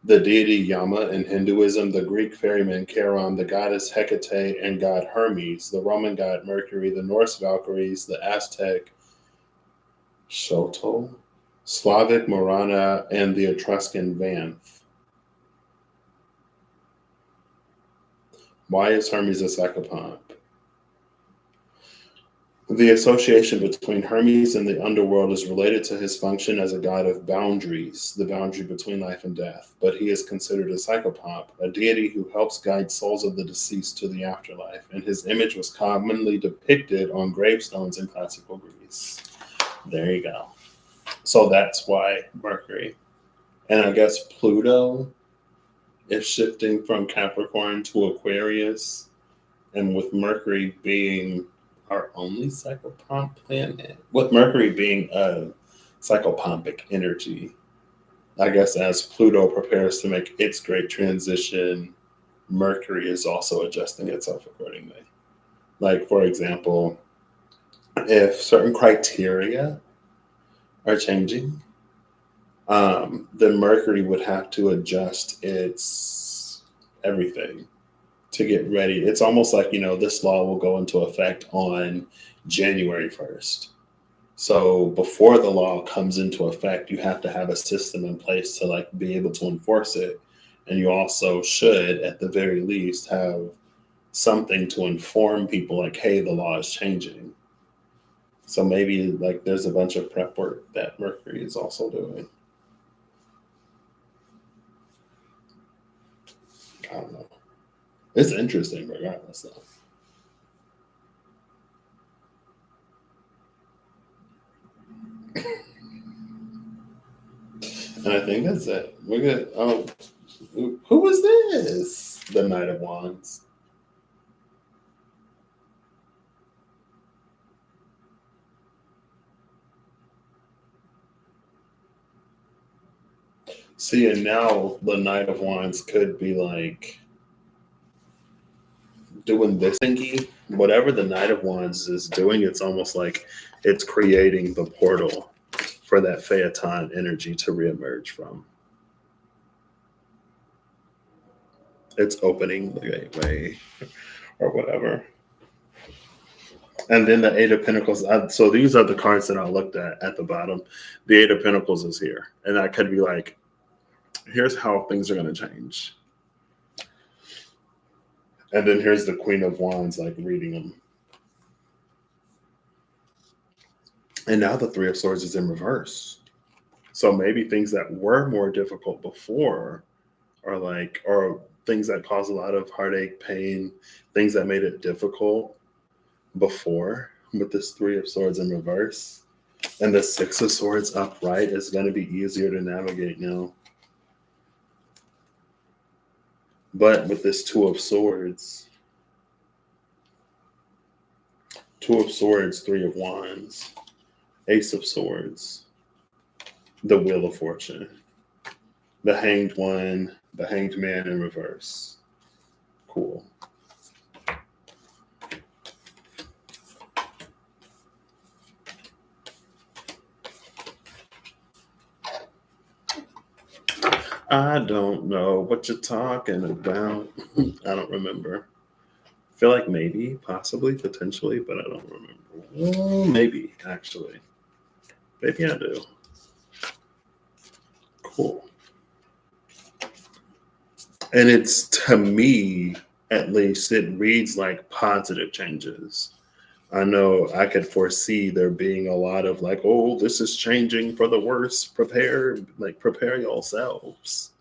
the deity Yama in Hinduism, the Greek ferryman Charon, the goddess Hecate and god Hermes, the Roman god Mercury, the Norse Valkyries, the Aztec Shoto, Slavic Morana, and the Etruscan Vanth. Why is Hermes a psychopomp? The association between Hermes and the underworld is related to his function as a god of boundaries, the boundary between life and death. But he is considered a psychopomp, a deity who helps guide souls of the deceased to the afterlife, and his image was commonly depicted on gravestones in classical Greece. There you go. So that's why Mercury. And I guess Pluto is shifting from Capricorn to Aquarius, and with Mercury being our only psychopomp planet, with Mercury being a psychopompic energy, I guess as Pluto prepares to make its great transition, Mercury is also adjusting itself accordingly. Like, for example, if certain criteria are changing, then Mercury would have to adjust its everything to get ready. It's almost like, this law will go into effect on January 1st. So before the law comes into effect, you have to have a system in place to like be able to enforce it. And you also should, at the very least, have something to inform people like, hey, the law is changing. So maybe like there's a bunch of prep work that Mercury is also doing. I don't know. It's interesting regardless, though. And I think that's it. We're good. Oh, who was this? The Knight of Wands. See, and now the Knight of Wands could be like doing this thingy. Whatever the Knight of Wands is doing, it's almost like it's creating the portal for that Phaeton energy to reemerge from. It's opening the gateway or whatever. And then the Eight of Pentacles. So these are the cards that I looked at the bottom. The Eight of Pentacles is here. And that could be like, here's how things are going to change. And then here's the Queen of Wands, like reading them. And now the Three of Swords is in reverse. So maybe things that were more difficult before or things that cause a lot of heartache, pain, things that made it difficult before with this Three of Swords in reverse. And the Six of Swords upright is going to be easier to navigate now. But with this Two of Swords, Three of Wands, Ace of Swords, the Wheel of Fortune, the Hanged One, the Hanged Man in reverse. Cool. I don't know what you're talking about. I don't remember. I feel like maybe, possibly, potentially, but I don't remember. Maybe, actually. Maybe I do. Cool. And it's, to me, at least, it reads like positive changes. I know I could foresee there being a lot of like, oh, this is changing for the worse. Prepare yourselves.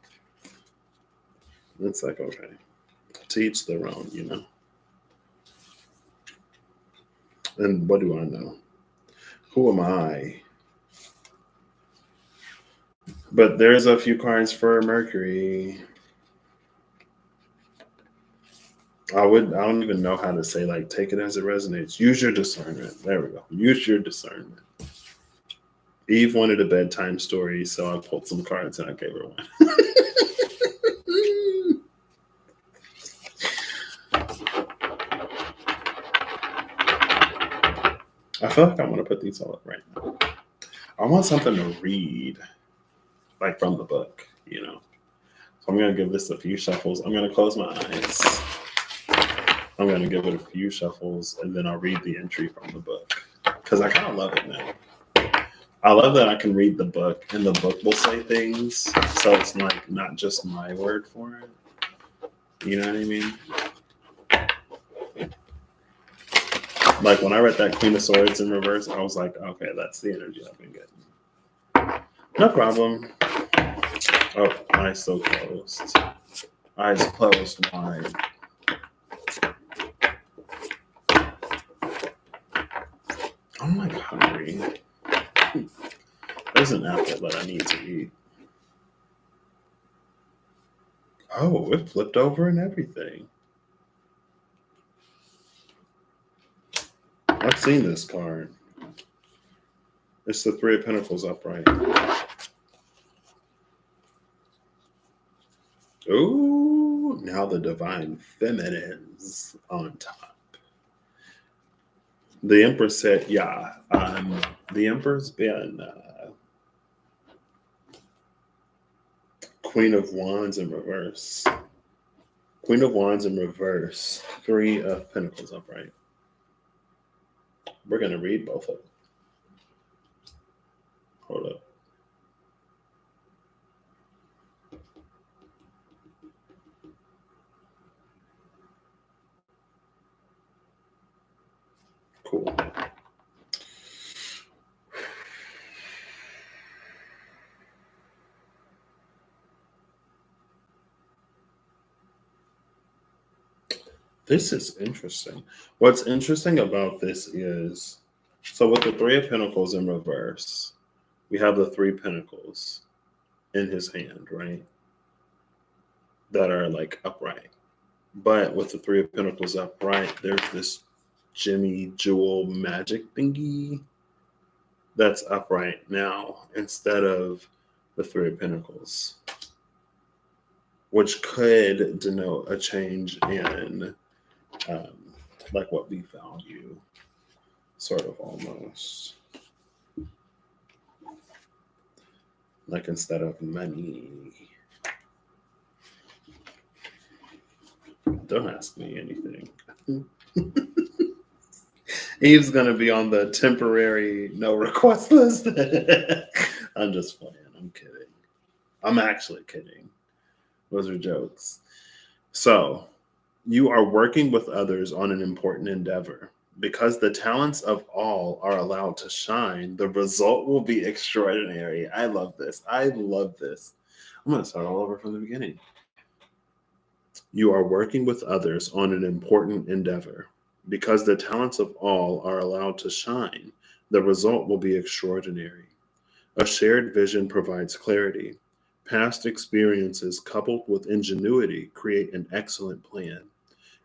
It's like, okay, to each their own, you know? And what do I know? Who am I? But there's a few cards for Mercury. I don't even know how to say, like, take it as it resonates. Use your discernment. There we go. Use your discernment. Eve wanted a bedtime story, so I pulled some cards and I gave her one. I feel like I want to put these all up right now. I want something to read, like from the book, you know. So I'm going to give this a few shuffles. I'm going to close my eyes. I'm going to give it a few shuffles, and then I'll read the entry from the book. Because I kind of love it now. I love that I can read the book, and the book will say things. So it's like not just my word for it. You know what I mean? Like when I read that Queen of Swords in reverse, I was like, okay, that's the energy I've been getting. No problem. Oh, eyes so closed. Eyes closed wide. I'm like hungry. There's an apple that I need to eat. Oh, it flipped over and everything. I've seen this card. It's the Three of Pentacles upright. Ooh, now the Divine Feminine's on top. The Empress said, yeah, the Emperor's been Queen of Wands in reverse. Queen of Wands in reverse. Three of Pentacles upright. We're going to read both of them. Hold up. Cool. This is interesting. What's interesting about this is, so with the Three of Pentacles in reverse, we have the Three Pentacles in his hand, right? That are like upright. But with the Three of Pentacles upright, there's this Jimmy Jewel magic thingy that's upright now instead of the Three of Pentacles, which could denote a change in like what we value, sort of almost. Like instead of money. Don't ask me anything. Eve's gonna be on the temporary no request list. I'm just playing. I'm kidding. I'm actually kidding. Those are jokes. So, you are working with others on an important endeavor. Because the talents of all are allowed to shine, the result will be extraordinary. I love this. I love this. I'm going to start all over from the beginning. You are working with others on an important endeavor. Because the talents of all are allowed to shine, the result will be extraordinary. A shared vision provides clarity. Past experiences coupled with ingenuity create an excellent plan.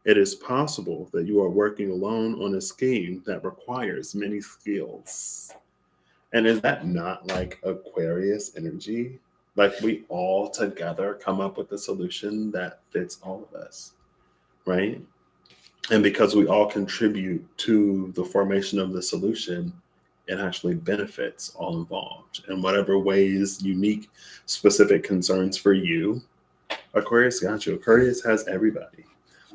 It is possible that you are working alone on a scheme that requires many skills. And is that not like Aquarius energy? Like we all together come up with a solution that fits all of us, right? And because we all contribute to the formation of the solution, it actually benefits all involved in whatever ways unique, specific concerns for you. Aquarius got you. Aquarius has everybody.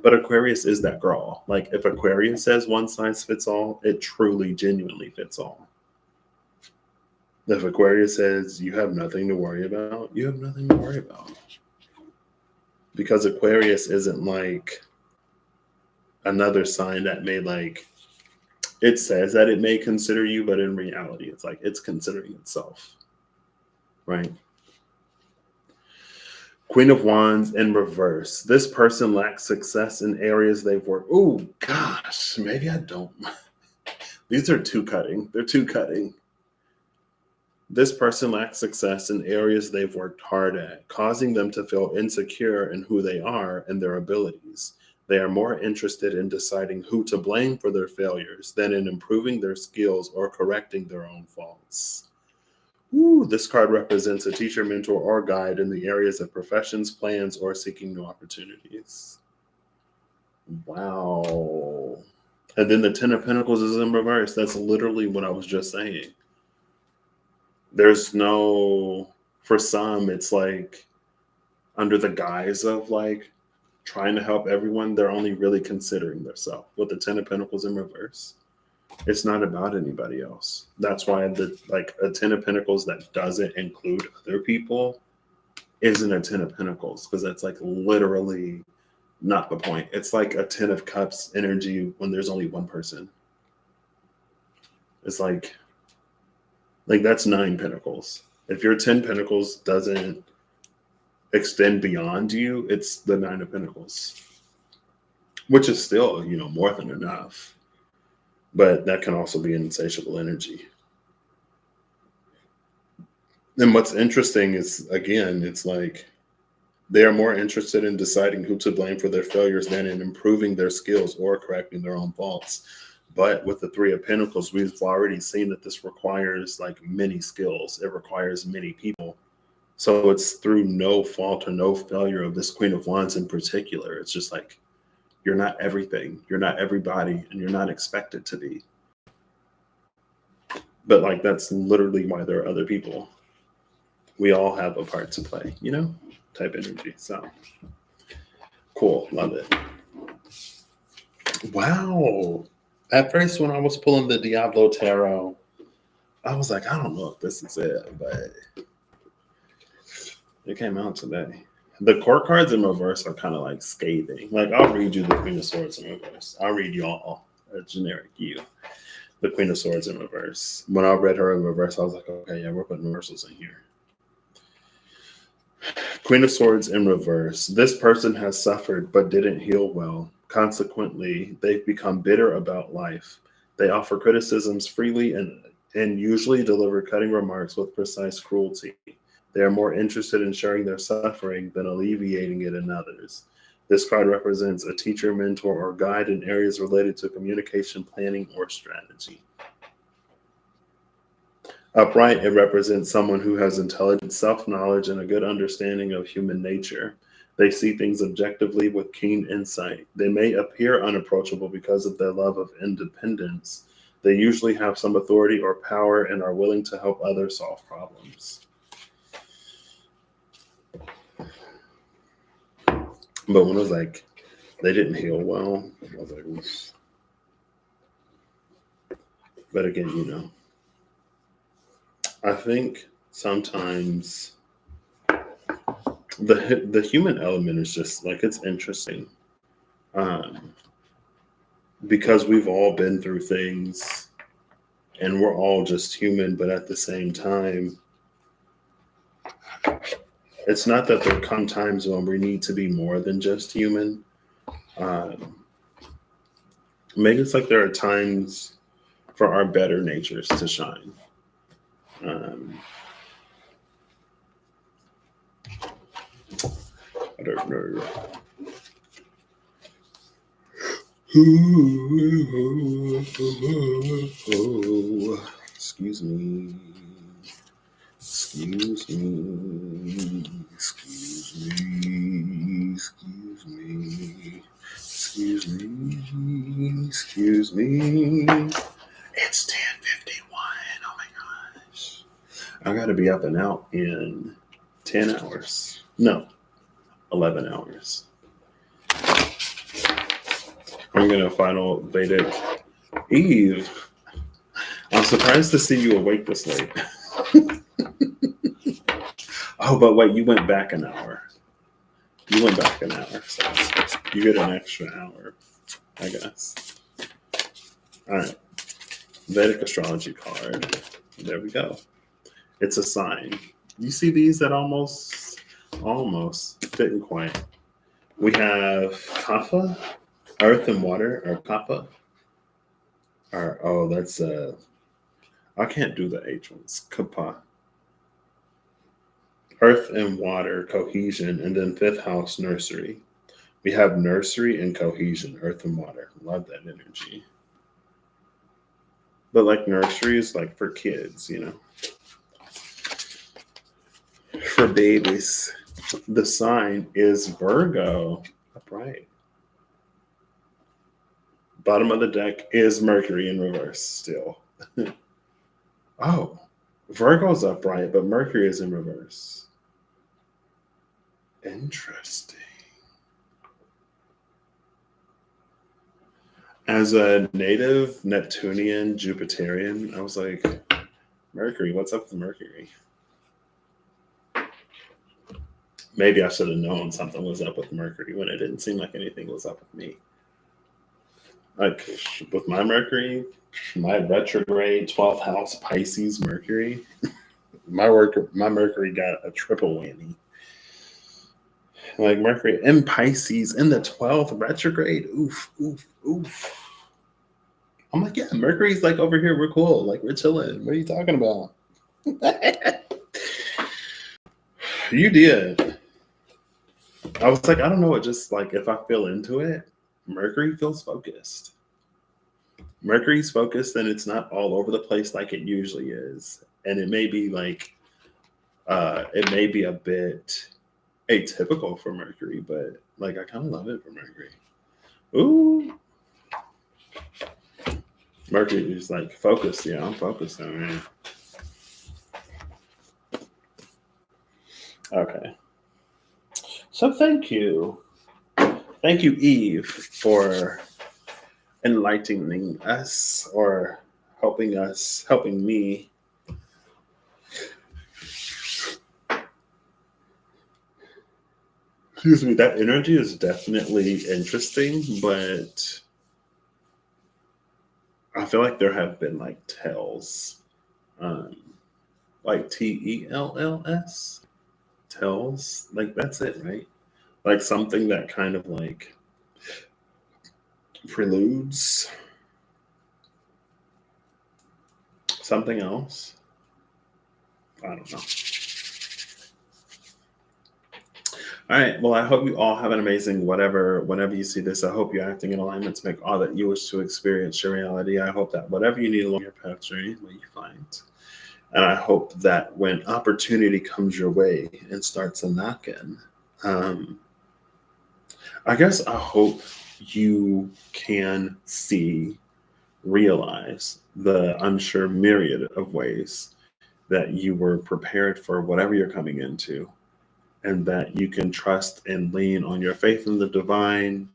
But Aquarius is that girl. Like if Aquarius says one size fits all, it truly, genuinely fits all. If Aquarius says you have nothing to worry about, you have nothing to worry about. Because Aquarius isn't like another sign that may like, it says that it may consider you, but in reality, it's like it's considering itself, right? Queen of Wands in reverse. This person lacks success in areas they've worked. Oh gosh, maybe I don't. These are too cutting. They're too cutting. This person lacks success in areas they've worked hard at, causing them to feel insecure in who they are and their abilities. They are more interested in deciding who to blame for their failures than in improving their skills or correcting their own faults. Ooh, this card represents a teacher, mentor, or guide in the areas of professions, plans, or seeking new opportunities. Wow. And then the Ten of Pentacles is in reverse. That's literally what I was just saying. There's no, for some, it's like under the guise of like trying to help everyone, they're only really considering themselves. With the Ten of Pentacles in reverse, it's not about anybody else. That's why the like a Ten of Pentacles that doesn't include other people isn't a Ten of Pentacles, because that's like literally not the point. It's like a Ten of Cups energy when there's only one person. It's like that's 9 Pentacles. If your 10 Pentacles doesn't extend beyond you, it's the 9 of Pentacles, which is still, more than enough. But that can also be an insatiable energy. And what's interesting is, again, it's like they are more interested in deciding who to blame for their failures than in improving their skills or correcting their own faults. But with the 3 of Pentacles, we've already seen that this requires like many skills. It requires many people. So it's through no fault or no failure of this Queen of Wands in particular. It's just like, you're not everything. You're not everybody, and you're not expected to be. But like, that's literally why there are other people. We all have a part to play, type energy. So cool. Love it. Wow. At first, when I was pulling the Diablo Tarot, I was like, I don't know if this is it, but it came out today. The court cards in reverse are kind of like scathing. Like, I'll read you the Queen of Swords in reverse. I'll read y'all a generic you. The Queen of Swords in reverse. When I read her in reverse, I was like, okay, yeah, we're putting reversals in here. Queen of Swords in reverse. This person has suffered but didn't heal well. Consequently, they've become bitter about life. They offer criticisms freely and usually deliver cutting remarks with precise cruelty. They are more interested in sharing their suffering than alleviating it in others. This card represents a teacher, mentor, or guide in areas related to communication, planning, or strategy. Upright, it represents someone who has intelligent self-knowledge and a good understanding of human nature. They see things objectively with keen insight. They may appear unapproachable because of their love of independence. They usually have some authority or power and are willing to help others solve problems. But when it was like, they didn't heal well, I was like, oof. But again, I think sometimes the human element is just like, it's interesting. Because we've all been through things and we're all just human, but at the same time, it's not that there come times when we need to be more than just human. Maybe it's like there are times for our better natures to shine. I don't know. Excuse me. Excuse me. Excuse me. Excuse me. Excuse me. Excuse me. It's 10:51. Oh my gosh. I gotta be up and out in 10 hours. No, 11 hours. I'm gonna final Vedic Eve. I'm surprised to see you awake this late. Oh, but wait, you went back an hour. You went back an hour, so you get an extra hour, I guess. All right. Vedic astrology card. There we go. It's a sign. You see these that almost didn't quite. We have Kapha, earth and water, or Kapha. Or that's I can't do the H ones. Kapha. Earth and water, cohesion, and then fifth house, nursery. We have nursery and cohesion, earth and water. Love that energy. But like nursery is like for kids, for babies. The sign is Virgo. Upright. Bottom of the deck is Mercury in reverse still. Oh, Virgo's upright, but Mercury is in reverse. Interesting. As a native Neptunian Jupiterian, I was like, Mercury, what's up with Mercury? Maybe I should have known something was up with Mercury when it didn't seem like anything was up with me. Like with my Mercury, my retrograde 12th house Pisces Mercury, my Mercury got a triple whammy. Like Mercury in Pisces in the 12th retrograde. Oof, oof, oof. I'm like, yeah, Mercury's like over here. We're cool. Like we're chilling. What are you talking about? You did. I was like, I don't know. It just like if I feel into it, Mercury feels focused. Mercury's focused and it's not all over the place like it usually is. And it may be like, it may be a bit atypical for Mercury, but like I kind of love it for Mercury. Ooh. Mercury is like focused. Yeah, I'm focused on it. Okay. So thank you. Thank you, Eve, for enlightening us or helping me. Excuse me, that energy is definitely interesting, but I feel like there have been like tells, like TELLS, tells, like that's it, right? Like something that kind of like preludes something else. I don't know. All right. Well, I hope you all have an amazing whenever you see this. I hope you're acting in alignment to make all that you wish to experience your reality. I hope that whatever you need along your path journey, what you find. And I hope that when opportunity comes your way and starts a knocking, I guess I hope you can realize the I'm sure myriad of ways that you were prepared for whatever you're coming into, and that you can trust and lean on your faith in the divine,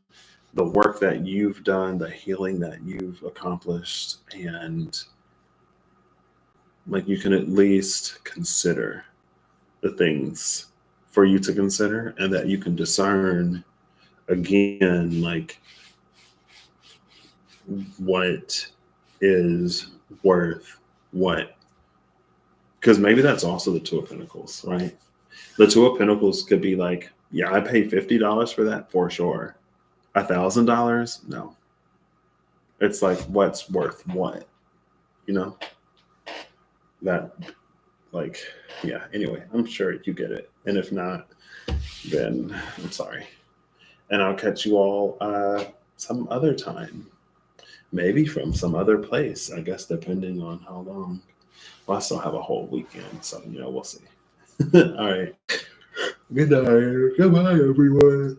the work that you've done, the healing that you've accomplished, and like you can at least consider the things for you to consider, and that you can discern again, like what is worth what. Because maybe that's also the Two of Pentacles, right? The Two of Pentacles could be like, yeah, I paid $50 for that for sure. $1,000? No. It's like what's worth what, you know? That like, yeah, anyway, I'm sure you get it. And if not, then I'm sorry. And I'll catch you all some other time. Maybe from some other place, I guess, depending on how long. Well, I still have a whole weekend, so, we'll see. All right. Good night. Goodbye, everyone.